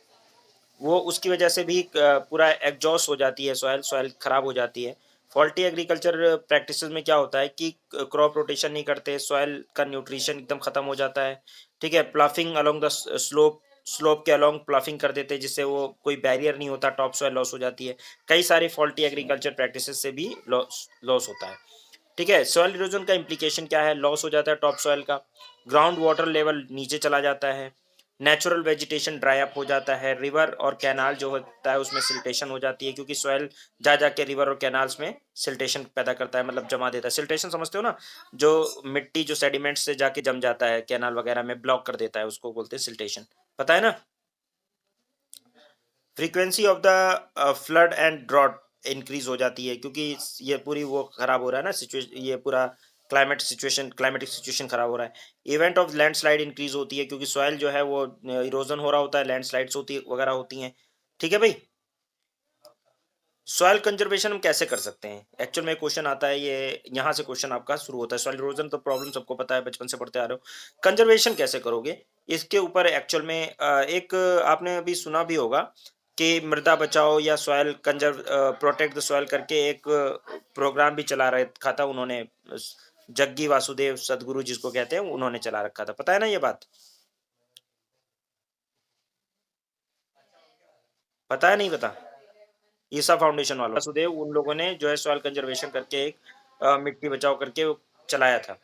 वो उसकी वजह से भी पूरा एग्जॉस्ट हो जाती है, सॉइल सॉइल खराब हो जाती है। फॉल्टी एग्रीकल्चर प्रैक्टिसेस में क्या होता है कि क्रॉप रोटेशन नहीं करते, सॉइल का न्यूट्रिशन एकदम खत्म हो जाता है, ठीक है। प्लाफिंग अलोंग द स्लोप, स्लोप के अलोंग प्लाफिंग कर देते हैं, जिससे वो कोई बैरियर नहीं होता, टॉप सॉइल लॉस हो जाती है। कई सारी फॉल्टी एग्रीकल्चर प्रैक्टिसेस से भी लॉस लॉस होता है, ठीक है। सॉइल इरोजन का इम्प्लीकेशन क्या है, लॉस हो जाता है टॉप सॉइल का, ग्राउंड वाटर लेवल नीचे चला जाता है, नेचुरल वेजिटेशन ड्राई अप हो जाता है, रिवर और कैनाल जो होता है उसमें सिल्टेशन हो जाती है, क्योंकि सॉइल जा जाके रिवर और कैनाल्स में सिल्टेशन पैदा करता है, मतलब जमा देता है। सिल्टेशन समझते हो ना, जो मिट्टी जो सेडिमेंट से जाके जम जाता है कैनाल वगैरह में, ब्लॉक कर देता है, उसको बोलते हैं सिल्टेशन, पता है ना। Frequency of the flood and drought increase हो जाती है, क्योंकि ये पूरी वो खराब हो रहा है ना सिचुएशन, ये पूरा क्लाइमेटिक सिचुएशन खराब हो रहा है। इवेंट ऑफ लैंडस्लाइड इंक्रीज होती है, क्योंकि सॉइल जो है वो इरोजन हो रहा होता है, लैंडस्लाइड्स होती वगैरह होती हैं, ठीक है भाई। सॉइल कंजर्वेशन हम कैसे कर सकते हैं, एक्चुअल में क्वेश्चन आता है, ये यहाँ से क्वेश्चन आपका शुरू होता है। सॉइल इरोजन तो प्रॉब्लम सबको पता है, बचपन से पढ़ते आ रहे हो। कंजर्वेशन कैसे करोगे, इसके ऊपर एक्चुअल में एक आपने अभी सुना भी होगा कि मृदा बचाओ या soil conserve protect the soil करके एक प्रोग्राम भी चला रखा था उन्होंने, जग्गी वासुदेव सदगुरु जिसको कहते हैं, उन्होंने चला रखा था, पता है ना ये बात, पता है नहीं पता। ईसा फाउंडेशन वालों, वासुदेव, उन लोगों ने जो है सॉइल कंजर्वेशन करके एक मिट्टी बचाओ करके वो चलाया था।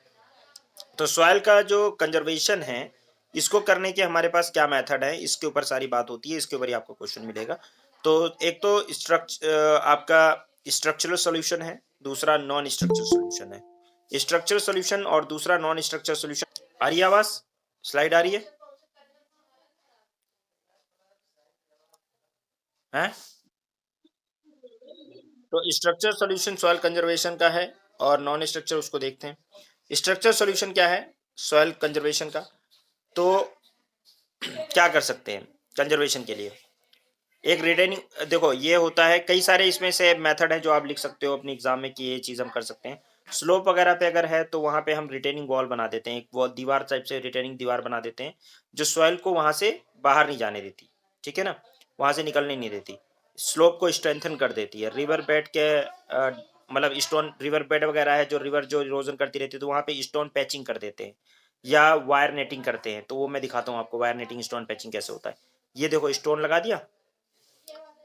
तो सॉइल का जो कंजर्वेशन है, इसको करने के हमारे पास क्या मेथड है, इसके ऊपर सारी बात होती है, इसके ऊपर ही आपको क्वेश्चन मिलेगा। तो एक तो आपका स्ट्रक्चरल सॉल्यूशन है, दूसरा नॉन स्ट्रक्चरल सॉल्यूशन है। स्ट्रक्चरल सॉल्यूशन और दूसरा नॉन स्ट्रक्चरल सॉल्यूशन, आ रही है आवाज, स्लाइड आ रही है? तो स्ट्रक्चर सॉल्यूशन सॉइल कंजर्वेशन का है, और नॉन स्ट्रक्चर उसको देखते हैं। स्ट्रक्चर सॉल्यूशन क्या है सॉइल कंजर्वेशन का, तो क्या कर सकते हैं कंजर्वेशन के लिए, एक रिटेनिंग, देखो ये होता है, कई सारे इसमें से मेथड है जो आप लिख सकते हो अपने एग्जाम में कि ये चीज हम कर सकते हैं। स्लोप वगैरह पे अगर है तो वहाँ पे हम रिटेनिंग वॉल बना देते हैं, एक वॉल दीवार टाइप से रिटेनिंग दीवार बना देते हैं, जो सॉइल को वहाँ से बाहर नहीं जाने देती, ठीक है ना? वहाँ से निकलने नहीं देती। स्लोप को स्ट्रेंथन कर देती है। रिवर बेड के मतलब स्टोन रिवर बेड वगैरह है, जो रिवर जो इरोज़न करती रहती है, तो वहाँ पे स्टोन पैचिंग कर देते हैं या वायर नेटिंग करते हैं। तो वो मैं दिखाता हूँ आपको वायर नेटिंग, स्टोन पैचिंग कैसे होता है। ये देखो स्टोन लगा दिया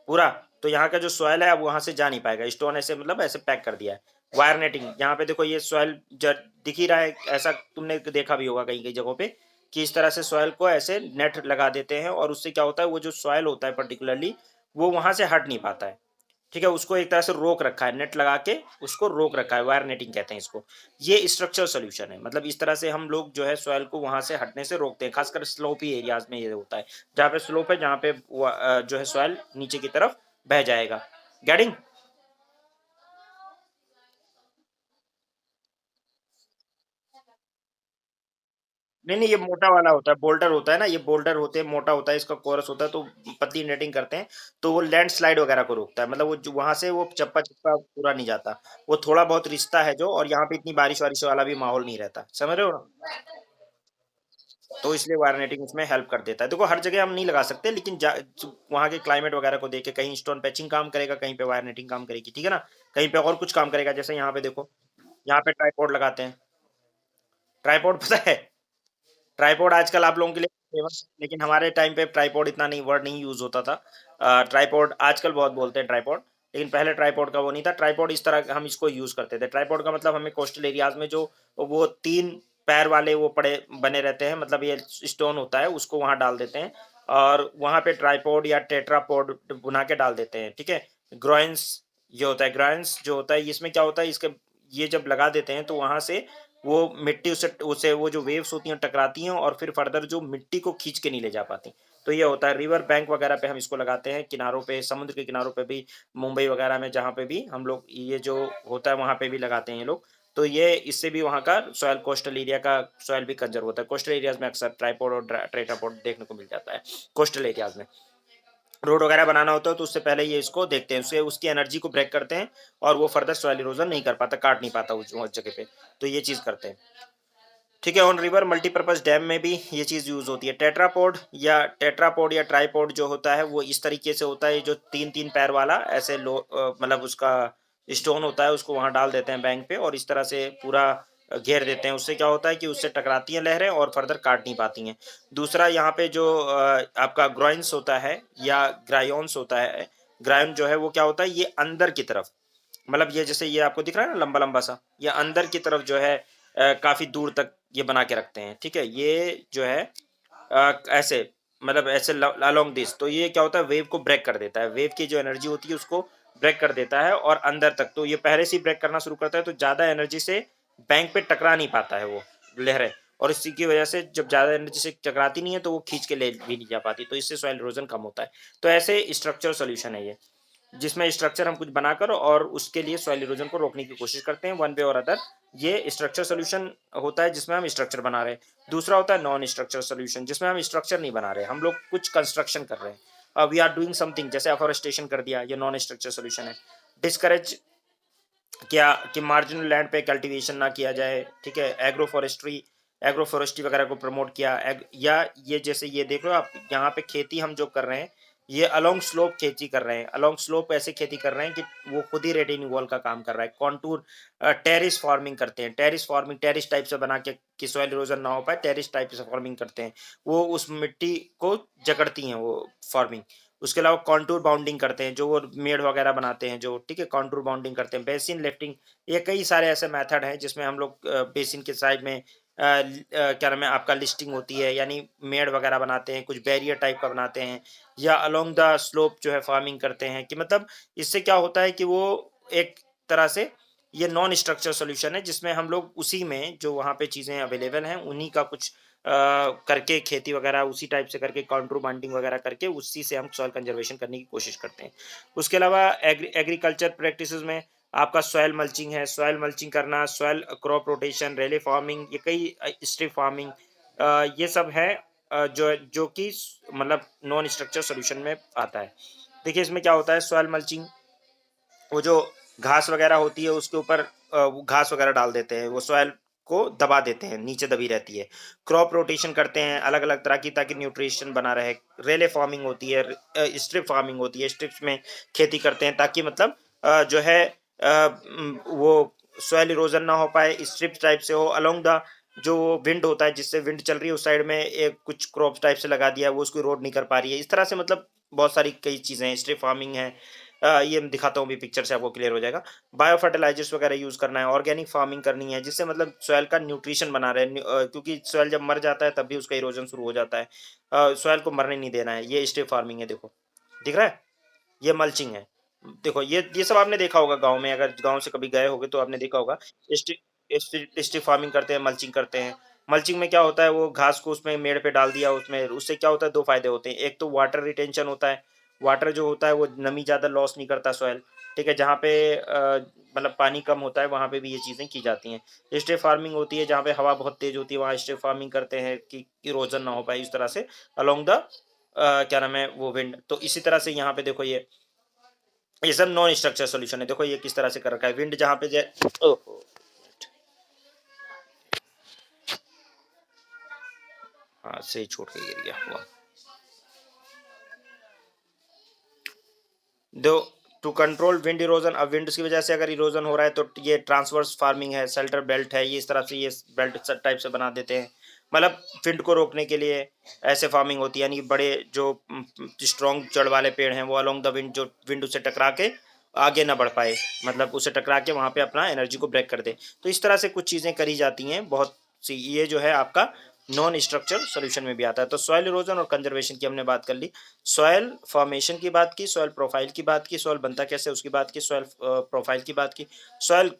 पूरा, तो यहाँ का जो सॉइल है अब वहाँ से जा नहीं पाएगा। स्टोन ऐसे मतलब ऐसे पैक कर दिया है। वायर नेटिंग, यहाँ पे देखो ये सॉइल ज दिख ही रहा है, ऐसा तुमने देखा भी होगा कहीं-कहीं जगहों पे कि इस तरह से सॉइल को ऐसे नेट लगा देते हैं और उससे क्या होता है, वो जो सॉइल होता है पर्टिकुलरली, वो वहाँ से हट नहीं पाता है। ठीक है? उसको एक तरह से रोक रखा है, नेट लगा के उसको रोक रखा है, वायर नेटिंग कहते हैं इसको। ये स्ट्रक्चरल सॉल्यूशन है, मतलब इस तरह से हम लोग जो है सॉइल को वहाँ से हटने से रोकते हैं, खासकर स्लोपी एरियाज़ में ये होता है। जहाँ पे स्लोप है, जहाँ पे जो है सॉइल नीचे की तरफ बह जाएगा। गेटिंग? नहीं, नहीं, ये मोटा वाला होता है, बोल्डर होता है ना, ये बोल्डर होते हैं, मोटा होता है, इसका कोरस होता है, तो पतली नेटिंग करते हैं, तो वो लैंडस्लाइड वगैरह को रोकता है, मतलब वो जो वहाँ से वो चप्पा-चप्पा पूरा नहीं जाता। वो थोड़ा बहुत रिश्ता है जो, और यहाँ पे इतनी बारिश-वारिश वाला भी माहौल नहीं रहता। समझ रहे हो ना? तो इसलिए वायर नेटिंग उसमें हेल्प कर देता है। देखो हर जगह हम नहीं लगा सकते, लेकिन वहाँ के क्लाइमेट वगैरह को देख के कहीं स्टोन पैचिंग काम करेगा, कहीं पे वायर नेटिंग काम करेगी, ठीक है ना? कहीं पे और कुछ काम करेगा, जैसे यहाँ पे देखो, यहाँ पे ट्राइपॉड लगाते हैं। ट्राइपॉड पता है? ट्राइपॉड आजकल आप लोगों के लिए फेमस, लेकिन हमारे टाइम पे ट्राइपॉड इतना नहीं, वर्ड नहीं यूज़ होता था। ट्राइपॉड आजकल बहुत बोलते हैं ट्राइपॉड, लेकिन पहले ट्राइपॉड का वो नहीं था। ट्राइपॉड इस तरह हम इसको यूज़ करते थे। ट्राइपॉड का मतलब हमें कोस्टल एरियाज़ में जो वो 3 पैर वाले वो पड़े बने रहते हैं, मतलब ये स्टोन होता है, उसको वहाँ डाल देते हैं और वहाँ पे ट्राइपॉड या टेट्रापॉड बना के डाल देते हैं, ठीक है? ग्रॉइन्स ये होता है, ग्रॉइन्स जो होता है, इसमें क्या होता है, इसके ये जब लगा देते हैं तो वहाँ से वो मिट्टी उससे उससे वो जो वेव्स होती हैं टकराती हैं और फिर फर्दर जो मिट्टी को खींच के नहीं ले जा पाती। तो ये होता है रिवर बैंक वगैरह पे हम इसको लगाते हैं, किनारों पे, समुद्र के किनारों पे भी, मुंबई वगैरह में जहाँ पे भी हम लोग ये जो होता है वहाँ पे भी लगाते हैं ये लोग। तो ये इससे भी वहाँ का सॉइल, कोस्टल एरिया का सॉइल भी कंजर्व होता है। कोस्टल एरियाज़ में अक्सर ट्राइपॉड और टेट्रापॉड देखने को मिल जाता है, कोस्टल एरियाज़ में। रोड वगैरह बनाना होता है तो उससे पहले ये इसको देखते हैं, उससे उसकी एनर्जी को ब्रेक करते हैं और वो फर्दर सॉइल इरोजन नहीं कर पाता, काट नहीं पाता उस जगह पे। तो ये चीज़ करते हैं। ठीक है, ऑन रिवर मल्टीपर्पज़ डैम में भी ये चीज़ यूज़ होती है। टेट्रापॉड या ट्राइपॉड जो होता है वो इस तरीके से होता है, जो 3-3 पैर वाला ऐसे मतलब उसका स्टोन होता है, उसको वहाँ डाल देते हैं बैंक पे और इस तरह से पूरा घेर देते हैं। उससे क्या होता है कि उससे टकराती हैं लहरें और फर्दर काट नहीं पाती हैं। दूसरा यहाँ पे जो आपका ग्रॉइन्स होता है या ग्रायोन्स होता है, ग्रायोन जो है वो क्या होता है, ये अंदर की तरफ, मतलब ये जैसे ये आपको दिख रहा है ना लंबा-लंबा सा, ये अंदर की तरफ जो है काफ़ी दूर तक ये बना के रखते हैं, ठीक है? ये जो है ऐसे मतलब ऐसे अलोंग दिस, तो ये क्या होता है, वेव को ब्रेक कर देता है। वेव की जो एनर्जी होती है उसको ब्रेक कर देता है और अंदर तक, तो ये पहले से ही ब्रेक करना शुरू करता है, तो ज़्यादा एनर्जी से बैंक पे टकरा नहीं पाता है वो लहरें, और इसी की वजह से जब ज़्यादा एनर्जी से टकराती नहीं है तो वो खींच के ले भी नहीं जा पाती, तो इससे सॉइल इरोजन कम होता है। तो ऐसे स्ट्रक्चरल सॉल्यूशन है ये। जिसमें स्ट्रक्चर हम कुछ बनाकर और उसके लिए सॉइल इरोजन को रोकने की कोशिश करते हैं वन वे और अदर। ये स्ट्रक्चर सॉल्यूशन होता है जिसमें हम स्ट्रक्चर बना रहे हैं। दूसरा होता है नॉन स्ट्रक्चर सॉल्यूशन, जिसमें हम स्ट्रक्चर नहीं बना रहे, हम लोग कुछ कंस्ट्रक्शन कर रहे हैं। वी आर डूइंग समथिंग, जैसे अफॉरेस्टेशन कर दिया, ये नॉन स्ट्रक्चर सॉल्यूशन है। डिस्करेज क्या कि मार्जिनल लैंड पे कल्टीवेशन ना किया जाए, ठीक है? एग्रो फॉरेस्ट्री वगैरह को प्रमोट किया, या ये जैसे ये देख लो आप, यहाँ पे खेती हम जो कर रहे हैं, ये अलोंग स्लोप खेती कर रहे हैं। अलोंग स्लोप ऐसे खेती कर रहे हैं कि वो खुद ही रिटेनिंग वॉल का काम कर रहा है। कॉन्टूर टेरिस फार्मिंग करते हैं। टेरिस फार्मिंग टेरिस टाइप से बना के कि सॉइल इरोजन ना हो पाए, टेरिस टाइप से फार्मिंग करते हैं। वो उस मिट्टी को जकड़ती हैं वो फार्मिंग। उसके अलावा कॉन्टूर बाउंडिंग करते हैं, जो वो मेड़ वगैरह बनाते हैं जो, ठीक है? कॉन्टूर बाउंडिंग करते हैं, बेसिन लिफ्टिंग, ये कई सारे ऐसे मेथड हैं जिसमें हम लोग बेसिन के साइड में क्या नाम है आपका, लिस्टिंग होती है, यानी मेड़ वगैरह बनाते हैं, कुछ बैरियर टाइप का बनाते हैं, या अलोंग द स्लोप जो है फार्मिंग करते हैं, कि मतलब इससे क्या होता है कि वो एक तरह से ये नॉन स्ट्रक्चर सॉल्यूशन है, जिसमें हम लोग उसी में जो वहाँ पे चीज़ें अवेलेबल हैं उन्हीं का कुछ करके खेती वगैरह उसी टाइप से करके काउंटर बाइंडिंग वगैरह करके उसी से हम सॉइल कंजर्वेशन करने की कोशिश करते हैं। उसके अलावा एग्रीकल्चर प्रैक्टिसेस में आपका सॉइल मल्चिंग है, सॉइल मल्चिंग करना, सॉइल क्रॉप रोटेशन, रेले फार्मिंग, ये कई स्ट्रिप फार्मिंग, ये सब है जो जो कि मतलब नॉन स्ट्रक्चर सॉल्यूशन में आता है। देखिए इसमें क्या होता है, सॉइल मल्चिंग, वो जो घास वगैरह होती है उसके ऊपर वो घास वगैरह डाल देते हैं, वो सॉइल को दबा देते हैं, नीचे दबी रहती है। क्रॉप रोटेशन करते हैं अलग-अलग तरह की ताकि न्यूट्रिशन बना रहे। रेले फार्मिंग होती है, स्ट्रिप फार्मिंग होती है, स्ट्रिप्स में खेती करते हैं ताकि मतलब जो है वो सॉइल इरोजन ना हो पाए, स्ट्रिप्स टाइप से हो अलोंग द जो विंड होता है, जिससे विंड चल रही है उस साइड में एक कुछ क्रॉप टाइप से लगा दिया है, वो उसको इरोड नहीं कर पा रही है। इस तरह से मतलब बहुत सारी कई चीज़ें हैं, स्ट्रिप फार्मिंग है। ये मैं दिखाता हूँ अभी पिक्चर से आपको क्लियर हो जाएगा। बायो फर्टिलाइजर्स वगैरह यूज़ करना है, ऑर्गेनिक फार्मिंग करनी है, जिससे मतलब सॉइल का न्यूट्रिशन बना रहे क्योंकि सॉइल जब मर जाता है तब भी उसका इरोजन शुरू हो जाता है। सॉइल को मरने नहीं देना है, ये स्ट्रिप फार्मिंग है देखो, दिख रहा है? ये मल्चिंग है। देखो ये सब आपने देखा होगा गाँव में, अगर गाँव से कभी गए होगे तो आपने देखा होगा। स्ट्रिप फार्मिंग करते हैं, मल्चिंग करते हैं। मल्चिंग में क्या होता है, वो घास को उसमें मेड़ पे डाल दिया उसमें, उससे क्या होता है 2 फ़ायदे होते हैं। एक तो वाटर रिटेंशन होता है, वाटर जो होता है वो नमी ज़्यादा लॉस नहीं करता सॉइल, ठीक है? जहाँ पे मतलब पानी कम होता है वहाँ पे भी ये चीज़ें की जाती हैं। स्ट्रिप फार्मिंग होती है जहाँ पे हवा बहुत तेज़ होती है, वहाँ स्ट्रिप फार्मिंग करते हैं कि इरोज़न ना हो पाए इस तरह से अलोंग द क्या नाम है वो विंड। तो इसी तरह से यहाँ पे देखो ये सब नॉन स्ट्रक्चर सॉल्यूशन है। देखो ये किस तरह से कर रखा है, विंड जहाँ पे जाए ओहो! हाथ से ही छूट के गिर गया वो। दो टू कंट्रोल विंड इरोजन, अब विंड की वजह से अगर इरोजन हो रहा है तो ये ट्रांसवर्स फार्मिंग है, शेल्टर बेल्ट है, ये इस तरह से ये बेल्ट टाइप से बना देते हैं। मतलब विंड को रोकने के लिए ऐसे फार्मिंग होती है, यानी कि बड़े जो स्ट्रॉन्ग जड़ वाले पेड़ हैं वो अलोंग द विंड, जो विंड उससे टकरा के आगे ना बढ़ पाए, मतलब उससे टकरा के वहाँ पे अपना एनर्जी को ब्रेक कर दे। तो इस तरह से कुछ चीज़ें करी जाती हैं बहुत सी, ये जो है आपका नॉन स्ट्रक्चर सॉल्यूशन में भी आता है। तो सॉइल इरोजन और कंजर्वेशन की हमने बात कर ली। सॉइल फॉर्मेशन की बात की, सॉइल प्रोफाइल की बात की, सॉइल बनता कैसे उसकी बात की, सॉइल प्रोफाइल की बात की, सॉइल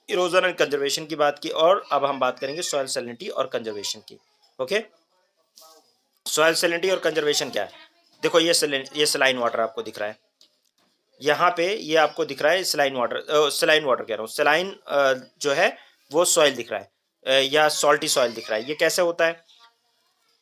इरोजन एंड कंजर्वेशन की बात की, और अब हम बात करेंगे सॉइल सैलिनिटी और कंजर्वेशन की। ओके, सॉइल सैलिनिटी और कंजर्वेशन क्या है? देखो ये सलाइन वाटर आपको दिख रहा है, यहाँ पे ये आपको दिख रहा है सलाइन वाटर कह रहा हूँ, सलाइन जो है वो सॉइल दिख रहा है, या सॉल्टी सॉइल दिख रहा है। ये कैसे होता है?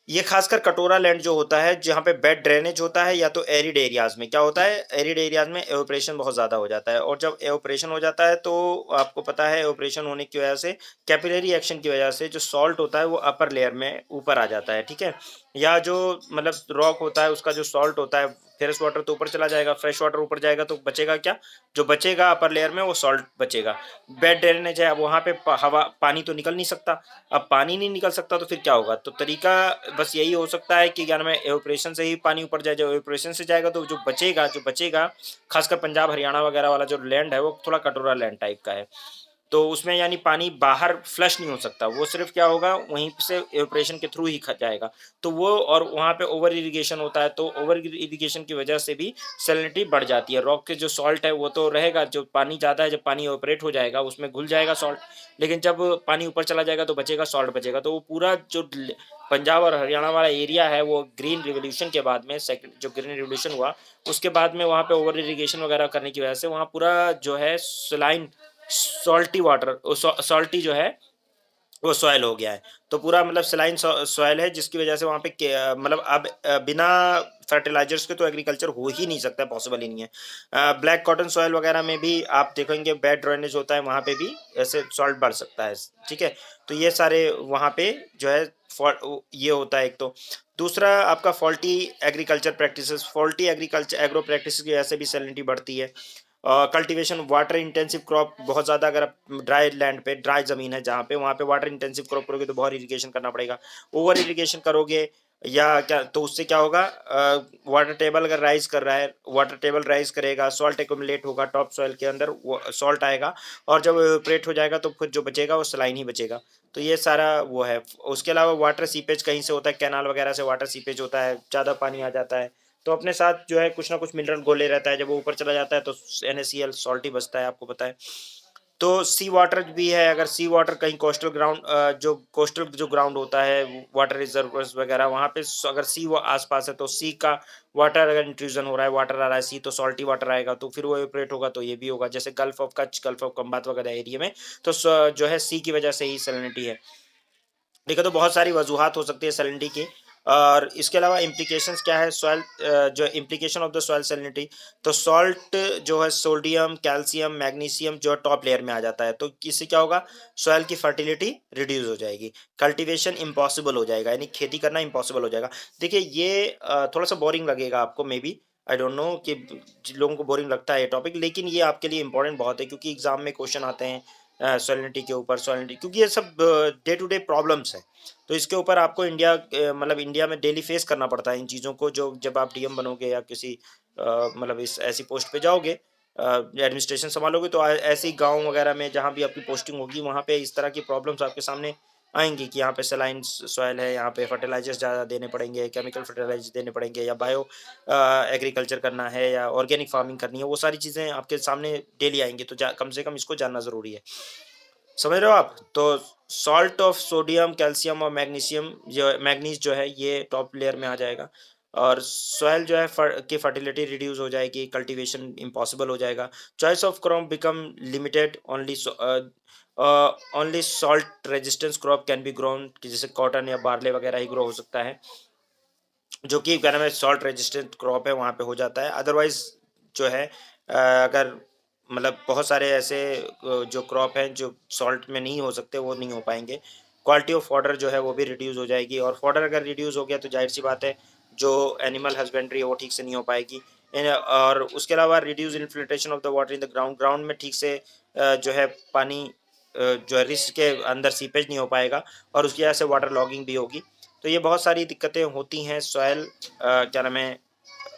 ये खासकर कटोरा लैंड जो होता है, जहाँ पे बेड ड्रेनेज होता है, या तो एरिड एरियाज में क्या होता है, एरिड एरियाज में एवोपरेशन बहुत ज़्यादा हो जाता है, और जब एवोपरेशन हो जाता है तो आपको पता है एवोपरेशन होने की वजह से, कैपिलरी एक्शन की वजह से जो सॉल्ट होता है वो अपर लेयर में ऊपर आ जाता है, ठीक है? या जो मतलब रॉक होता है उसका जो सॉल्ट होता है, फ्रेश वाटर तो ऊपर चला जाएगा, फ्रेश वाटर ऊपर जाएगा तो बचेगा क्या? जो बचेगा अपर लेयर में वो सॉल्ट बचेगा। बेड ड्रेनेज है, अब वहाँ पे हवा पानी तो निकल नहीं सकता। अब पानी नहीं निकल सकता तो फिर क्या होगा? तो तरीका बस यही हो सकता है कि क्या नाम है, एवापोरेशन से ही पानी ऊपर जाए। जब एवापोरेशन से जाएगा तो जो बचेगा, खासकर पंजाब हरियाणा वगैरह वाला जो लैंड है वो थोड़ा कटोरा लैंड टाइप का है। तो उसमें यानी पानी बाहर फ्लश नहीं हो सकता, वो सिर्फ क्या होगा वहीं से एवापोरेशन के थ्रू ही जाएगा। तो वो, और वहाँ पे ओवर इरिगेशन होता है, तो ओवर इरिगेशन की वजह से भी सैलिनिटी बढ़ जाती है। रॉक के जो सॉल्ट है वो तो रहेगा, जो पानी ज़्यादा है जब पानी एवापोरेट हो जाएगा उसमें घुल जाएगा सॉल्ट, लेकिन जब पानी ऊपर चला जाएगा तो बचेगा सॉल्ट बचेगा। तो वो पूरा जो पंजाब और हरियाणा वाला एरिया है वो ग्रीन रिवोल्यूशन के बाद में, सेकंड जो ग्रीन रिवोल्यूशन हुआ उसके बाद में, वहाँ पे ओवर इरिगेशन वगैरह करने की वजह से वहाँ पूरा जो है सलाइन सॉल्टी वाटर, सॉल्टी जो है वो सॉइल हो गया है। तो पूरा मतलब सलाइन सॉइल है, जिसकी वजह से वहाँ पे मतलब अब बिना फर्टिलाइजर्स के तो एग्रीकल्चर हो ही नहीं सकता, पॉसिबल ही नहीं है। ब्लैक कॉटन सॉइल वगैरह में भी आप देखेंगे बेड ड्रेनेज होता है, वहाँ पे भी ऐसे सॉल्ट बढ़ सकता है, ठीक है? तो ये सारे वहाँ पे जो है ये होता है एक तो। दूसरा आपका फॉल्टी एग्रीकल्चर एग्रो प्रैक्टिस की वजह से भी सैलिनिटी बढ़ती है। कल्टीवेशन वाटर इंटेंसिव क्रॉप बहुत ज़्यादा, अगर आप ड्राई लैंड पे, ड्राई ज़मीन है जहाँ पे, वहाँ पे वाटर इंटेंसिव क्रॉप करोगे तो बहुत इरिगेशन करना पड़ेगा। ओवर इरिगेशन करोगे या क्या, तो उससे क्या होगा, वाटर टेबल अगर राइज कर रहा है, वाटर टेबल राइज करेगा, सॉल्ट एक्यूमुलेट होगा टॉप सॉइल के अंदर, वो सॉल्ट आएगा, और जब इवेपोरेट हो जाएगा तो फिर जो बचेगा वो सलाइन ही बचेगा। तो ये सारा वो है। उसके अलावा वाटर सीपेज कहीं से होता है, कैनाल वगैरह से वाटर सीपेज होता है, ज़्यादा पानी आ जाता है तो अपने साथ जो है कुछ ना कुछ मिनरल घोले रहता है, जब वो ऊपर चला जाता है तो NaCl सॉल्ट ही बचता है, आपको पता है। तो सी वाटर भी है, अगर सी वाटर कहीं कोस्टल ग्राउंड, जो कोस्टल जो ग्राउंड होता है, वाटर रिजर्वर्स वगैरह, वहाँ पे अगर सी वो आसपास है तो सी का वाटर अगर इंट्रूजन हो रहा है, वाटर आ रहा है सी, तो सॉल्टी वाटर आएगा, तो फिर वो इवेपोरेट होगा, तो ये भी होगा। जैसे gulf of Kutch, gulf of Khambhat वगैरह एरिया में तो जो है सी की वजह से ही सैलिनिटी है। देखो तो बहुत सारी वजूहात हो सकती है सैलिनिटी की। और इसके अलावा इम्प्लीकेशंस क्या है सॉइल जो implication of the soil salinity, तो सॉल्ट जो है सोडियम, कैल्शियम, मैग्नीशियम जो है टॉप लेयर में आ जाता है, तो इससे क्या होगा, सॉइल की फर्टिलिटी रिड्यूस हो जाएगी, कल्टीवेशन इम्पॉसिबल हो जाएगा, यानी खेती करना इम्पॉसिबल हो जाएगा। देखिए ये थोड़ा सा बोरिंग लगेगा आपको may be, I don't know कि जिन लोगों को बोरिंग लगता है ये टॉपिक, लेकिन ये आपके लिए इंपॉर्टेंट बहुत है क्योंकि एग्जाम में क्वेश्चन आते हैं सॉलिनिटी के ऊपर, सॉलिनिटी क्योंकि ये सब डे टू डे प्रॉब्लम्स हैं। तो इसके ऊपर आपको इंडिया मतलब इंडिया में डेली फेस करना पड़ता है इन चीज़ों को, जो जब आप डीएम बनोगे या किसी मतलब इस ऐसी पोस्ट पे जाओगे, एडमिनिस्ट्रेशन संभालोगे, तो ऐसे ही गाँव वगैरह में जहाँ भी आपकी पोस्टिंग होगी वहाँ पे इस तरह की प्रॉब्लम्स आपके सामने आएँगी कि यहाँ पे सलाइन सॉइल है, यहाँ पे फर्टिलाइज़र्स ज़्यादा देने पड़ेंगे, केमिकल फर्टिलाइज़र देने पड़ेंगे, या बायो एग्रीकल्चर करना है या ऑर्गेनिक फार्मिंग करनी है, वो सारी चीज़ें आपके सामने डेली आएँगी, तो कम से कम इसको जानना ज़रूरी है। समझ रहे हो आप? तो सॉल्ट ऑफ सोडियम, कैल्शियम और मैग्नीशियम जो मैग्नीज़ जो है ये टॉप लेयर में आ जाएगा, और सॉइल जो है की फर्टिलिटी रिड्यूस हो जाएगी, कल्टीवेशन इम्पॉसिबल हो जाएगा। Choice of crop become limited, only salt resistance crop can be grown, कि जैसे कॉटन या बार्ले वगैरह ही ग्रो हो सकता है। जो कि क्या नाम है सॉल्ट रेजिस्टेंट क्रॉप है वहाँ पे हो जाता है। अदरवाइज़ जो है अगर मतलब बहुत सारे ऐसे जो क्रॉप हैं जो सॉल्ट में नहीं हो सकते वो नहीं हो पाएँगे। क्वालिटी ऑफ फॉडर जो है वो भी रिड्यूस हो जाएगी, और फॉडर अगर रिड्यूस हो गया तो ज़ाहिर-सी बात है जो एनिमल हस्बेंड्री है वो ठीक से नहीं हो पाएगी। और उसके अलावा reduce infiltration of the water in the ground, ground में ठीक से जो है पानी जो है रिस के अंदर सीपेज नहीं हो पाएगा, और उसकी वजह से वाटर लॉगिंग भी होगी। तो ये बहुत सारी दिक्कतें होती हैं सॉइल क्या नाम है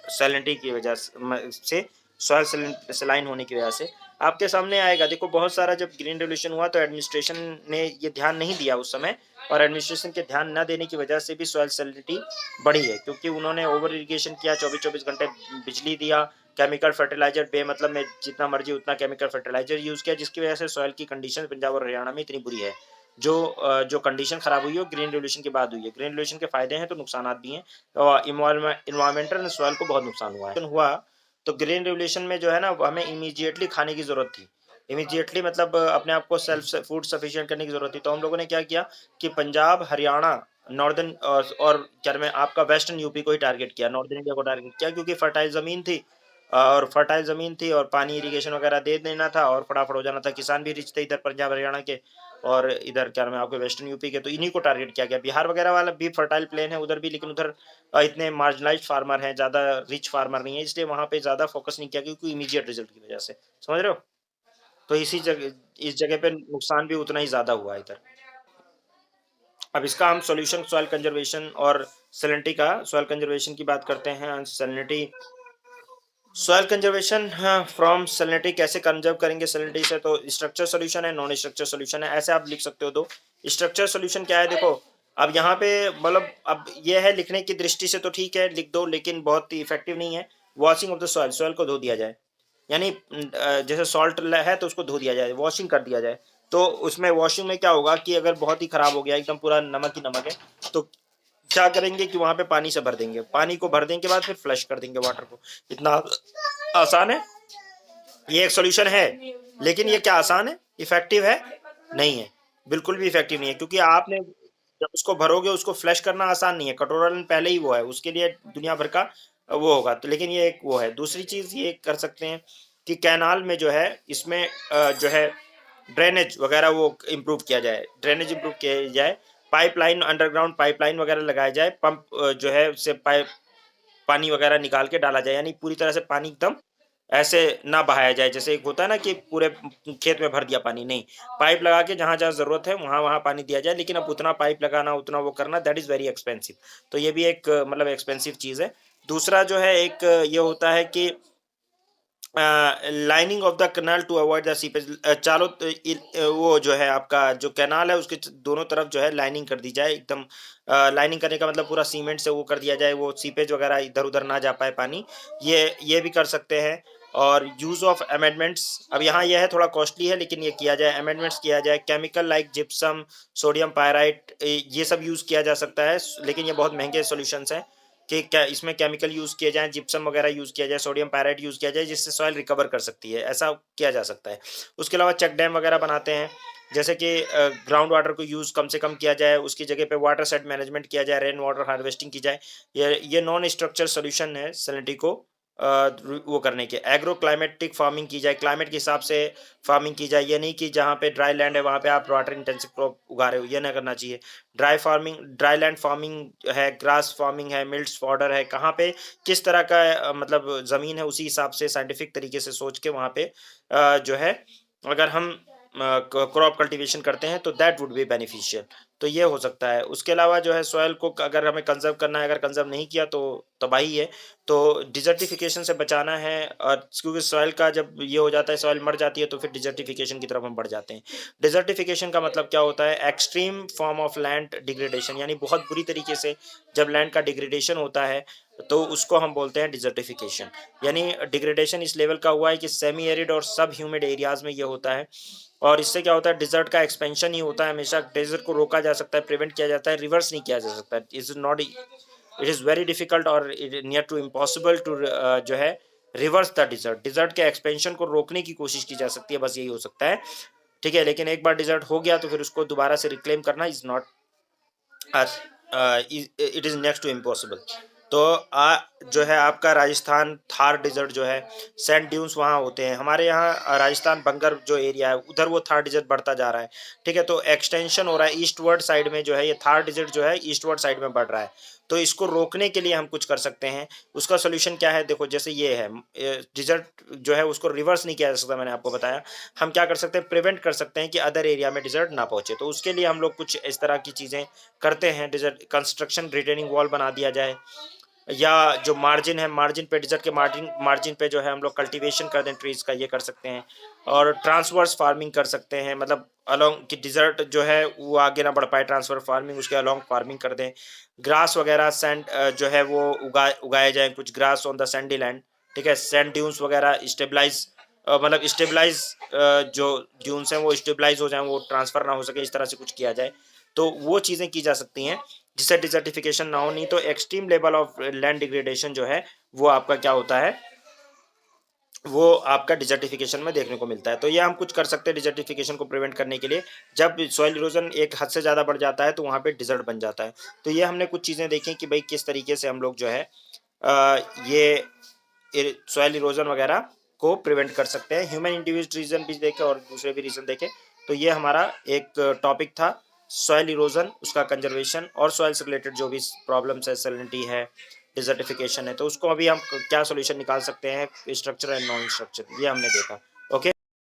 सैलिनिटी की वजह से सॉइल सलाइन होने की वजह से। आपके सामने आएगा, देखो बहुत सारा जब ग्रीन रेवोल्यूशन हुआ तो एडमिनिस्ट्रेशन ने ये ध्यान नहीं दिया उस समय, और एडमिनिस्ट्रेशन के ध्यान न देने की वजह से भी सॉइल सैलिनिटी बढ़ी है, क्योंकि उन्होंने ओवर इरिगेशन किया, 24-24 घंटे बिजली दिया, केमिकल फर्टिलाइजर बेमतलब में जितना मर्जी उतना केमिकल फर्टिलाइजर यूज़ किया, जिसकी वजह से सॉइल की कंडीशन पंजाब और हरियाणा में इतनी बुरी है। जो कंडीशन खराब हुई है वो ग्रीन रेवोल्यूशन के बाद हुई है। ग्रीन रेवोल्यूशन के फायदे हैं तो नुकसानात भी हैं। इन्वायरमेंटल एंड सॉइल को बहुत नुकसान हुआ तो ग्रीन रेवोल्यूशन में जो है ना हमें इमीडिएटली खाने की ज़रूरत थी। इमीडिएटली मतलब अपने आप को सेल्फ फूड सफिशिएंट करने की ज़रूरत थी। तो हम लोगों ने क्या किया कि पंजाब, हरियाणा, नॉर्दर्न और क्या नाम है आपका वेस्टर्न यूपी को ही टारगेट किया, नॉर्दर्न इंडिया को टारगेट किया, क्योंकि फर्टाइल ज़मीन थी, और फर्टाइल ज़मीन थी और पानी इरिगेशन वगैरह दे देना था और फटाफट हो जाना था। किसान भी रिच थे इधर पंजाब, हरियाणा के, और इधर क्या नाम है आपके वेस्टर्न यूपी के, तो इन्हीं को टारगेट किया गया। बिहार वगैरह वाला भी फर्टाइल प्लेन है उधर भी, लेकिन उधर इतने मार्जिनलाइज्ड फार्मर हैं, ज़्यादा रिच फार्मर नहीं है, इसलिए वहाँ पे ज़्यादा फोकस नहीं किया क्योंकि इमीडिएट रिजल्ट की वजह से। समझ रहे हो? तो इस जगह पे नुकसान भी उतना ही ज़्यादा हुआ है इधर। अब इसका हम सॉल्यूशन सॉइल कंजर्वेशन और सैलिनिटी का सॉइल कंजर्वेशन की बात करते हैं। सैलिनिटी सॉइल कंजर्वेशन, हाँ, फ्रॉम सैलिनिटी कैसे कंजर्व करेंगे सैलिनिटी से, तो स्ट्रक्चर सॉल्यूशन है, नॉन स्ट्रक्चर सॉल्यूशन है, ऐसे आप लिख सकते हो। दो स्ट्रक्चर सॉल्यूशन क्या है, देखो अब यहाँ पे मतलब अब ये है लिखने की दृष्टि से तो ठीक है लिख दो, लेकिन बहुत इफेक्टिव नहीं है। Washing of the soil, soil को धो दिया जाए, यानी जैसे सॉल्ट है तो उसको धो दिया जाए, वॉशिंग कर दिया जाए। तो उसमें वॉशिंग में क्या होगा कि अगर बहुत ही खराब हो गया एकदम पूरा नमक ही नमक है, तो क्या करेंगे कि वहां पे पानी से भर देंगे, पानी को भर देने के बाद फिर फ्लश कर देंगे वाटर को। इतना आसान है, ये एक सॉल्यूशन है, लेकिन ये क्या आसान है, इफेक्टिव है नहीं है, बिल्कुल भी इफेक्टिव नहीं है, क्योंकि आपने जब उसको भरोगे उसको फ्लश करना आसान नहीं है, कटोरा पहले ही वो है, उसके लिए दुनिया भर का वो होगा। तो लेकिन ये एक वो है। दूसरी चीज ये कर सकते हैं कि कैनाल में जो है इसमें जो है ड्रेनेज वगैरह वो इम्प्रूव किया जाए, ड्रेनेज इम्प्रूव किया जाए, पाइपलाइन अंडरग्राउंड पाइपलाइन वगैरह लगाया जाए, पंप जो है उससे पाइप पानी वगैरह निकाल के डाला जाए, यानी पूरी तरह से पानी एकदम ऐसे ना बहाया जाए, जैसे एक होता है ना कि पूरे खेत में भर दिया पानी, नहीं, पाइप लगा के जहाँ जहाँ जरूरत है वहां वहां पानी दिया जाए। लेकिन अब उतना पाइप लगाना उतना वो करना दैट इज वेरी एक्सपेंसिव, तो ये भी एक मतलब एक्सपेंसिव चीज है। दूसरा जो है एक ये होता है कि lining of the canal to avoid the seepage, चारों वो जो है आपका जो कैनाल है उसके दोनों तरफ जो है लाइनिंग कर दी जाए एकदम। लाइनिंग करने का मतलब पूरा सीमेंट से वो कर दिया जाए, वो सीपेज वगैरह इधर उधर ना जा पाए पानी, ये भी कर सकते हैं। और यूज ऑफ अमेंडमेंट्स, अब यहाँ यह है थोड़ा कॉस्टली है लेकिन ये किया जाए, अमेंडमेंट्स किया जाए, chemical like gypsum, sodium pyrite, ये सब यूज किया जा सकता है, लेकिन ये बहुत महंगे सॉल्यूशंस हैं। कि क्या इसमें केमिकल यूज़ किए जाएँ, जिप्सम वगैरह यूज़ किया जाए, सोडियम पायराइट यूज़ किया जाए, जिससे सॉइल रिकवर कर सकती है, ऐसा किया जा सकता है। उसके अलावा चेक डैम वगैरह बनाते हैं, जैसे कि ग्राउंड वाटर को यूज़ कम से कम किया जाए, उसकी जगह पे वाटर शेड मैनेजमेंट किया जाए, रेन वाटर हार्वेस्टिंग की जाए। ये नॉन स्ट्रक्चरल सॉल्यूशन है सैलिनिटी को वो करने के। एग्रो क्लाइमेटिक फार्मिंग की जाए, क्लाइमेट के हिसाब से फार्मिंग की जाए, ये नहीं कि जहाँ पे ड्राई लैंड है वहाँ पे आप वाटर इंटेंसिव क्रॉप उगा रहे हो, ये ना करना चाहिए। ड्राई लैंड फार्मिंग है, ग्रास फार्मिंग है, मिल्ट्स फॉडर है, कहाँ पे किस तरह का मतलब ज़मीन है, उसी हिसाब से साइंटिफिक तरीके से सोच के वहाँ पे जो है अगर हम क्रॉप कल्टीवेशन करते हैं तो दैट वुड बी बेनिफिशियल। तो ये हो सकता है। उसके अलावा जो है सॉइल को अगर हमें कंज़र्व करना है, अगर कंज़र्व नहीं किया तो तबाही है। तो डिज़र्टिफ़िकेशन से बचाना है, और क्योंकि सॉइल का जब ये हो जाता है, सॉइल मर जाती है, तो फिर डिज़र्टिफ़िकेशन की तरफ हम बढ़ जाते हैं। डिज़र्टिफ़िकेशन का मतलब क्या होता है? Extreme form of land degradation, यानी बहुत बुरी तरीके से जब लैंड का डिग्रेडेशन होता है, तो उसको हम बोलते हैं डिज़र्टिफ़िकेशन। यानी डिग्रेडेशन इस लेवल का हुआ है कि सेमी एरिड और सब ह्यूमिड एरियाज़ में ये होता है, और इससे क्या होता है, डिज़र्ट का एक्सपेंशन ही होता है हमेशा। डेज़र्ट को रोका जा सकता है, प्रिवेंट किया जाता है, रिवर्स नहीं किया जा सकता। इट इज़ वेरी डिफिकल्ट और नियर टू इम्पॉसिबल टू जो है रिवर्स द डिज़र्ट। डिज़र्ट के एक्सपेंशन को रोकने की कोशिश की जा सकती है, बस यही हो सकता है, ठीक है? लेकिन एक बार डिज़र्ट हो गया तो फिर उसको दोबारा से रिक्लेम करना is not it is next to impossible. तो जो है आपका राजस्थान थार डिजर्ट जो है, सैंड ड्यून्स वहाँ होते हैं। हमारे यहाँ राजस्थान बंगर जो एरिया है उधर वो थार डिजर्ट बढ़ता जा रहा है, ठीक है? तो एक्सटेंशन हो रहा है ईस्टवर्ड साइड में, जो है ये थार डिजर्ट जो है ईस्टवर्ड साइड में बढ़ रहा है। तो इसको रोकने के लिए हम कुछ कर सकते हैं। उसका सोल्यूशन क्या है? देखो, जैसे ये है डिजर्ट जो है उसको रिवर्स नहीं किया जा सकता, मैंने आपको बताया। हम क्या कर सकते हैं? प्रिवेंट कर सकते हैं कि अदर एरिया में डिजर्ट ना पहुंचे। तो उसके लिए हम लोग कुछ इस तरह की चीज़ें करते हैं। डिजर्ट कंस्ट्रक्शन रिटेनिंग वॉल बना दिया जाए, या जो मार्जिन है, मार्जिन पे डिजर्ट के मार्जिन मार्जिन पे जो है हम लोग कल्टीवेशन कर दें ट्रीज का, ये कर सकते हैं। और ट्रांसवर्स फार्मिंग कर सकते हैं, मतलब अलोंग कि डिजर्ट जो है वो आगे ना बढ़ पाए, ट्रांसफर फार्मिंग, उसके अलोंग फार्मिंग कर दें। ग्रास वगैरह सैंड जो है वो उगाए जाए, कुछ grass on the Sandy land, ठीक है? सैंड ड्यून्स वगैरह स्टेबलाइज, मतलब स्टेबलाइज जो ड्यून्स हैं वो स्टेबलाइज हो जाएं, वो ट्रांसफर ना हो सके, इस तरह से कुछ किया जाए। तो वो चीज़ें की जा सकती हैं जिससे डिसर्टिफिकेशन ना हो। नहीं तो extreme level of land degradation जो है वो आपका क्या होता है, वो आपका डिजर्टिफिकेशन में देखने को मिलता है। तो ये हम कुछ कर सकते हैं डिजर्टिफिकेशन को प्रिवेंट करने के लिए। जब सॉइल इरोजन एक हद से ज़्यादा बढ़ जाता है तो वहाँ पे डिजर्ट बन जाता है। तो ये हमने कुछ चीज़ें देखी कि भाई किस तरीके से हम लोग जो है ये सॉइल इरोजन वगैरह को प्रिवेंट कर सकते हैं। ह्यूमन इंडिविजुअल रीजन भी देखे और दूसरे भी रीजन देखे। तो ये हमारा एक टॉपिक था, सॉइल इरोजन, उसका कंजर्वेशन और सॉइल से रिलेटेड जो भी प्रॉब्लम्स है, सैलिनिटी है, डिजर्टिफिकेशन है, तो उसको अभी हम क्या सोल्यूशन निकाल सकते हैं, स्ट्रक्चर एंड नॉन स्ट्रक्चर, ये हमने देखा।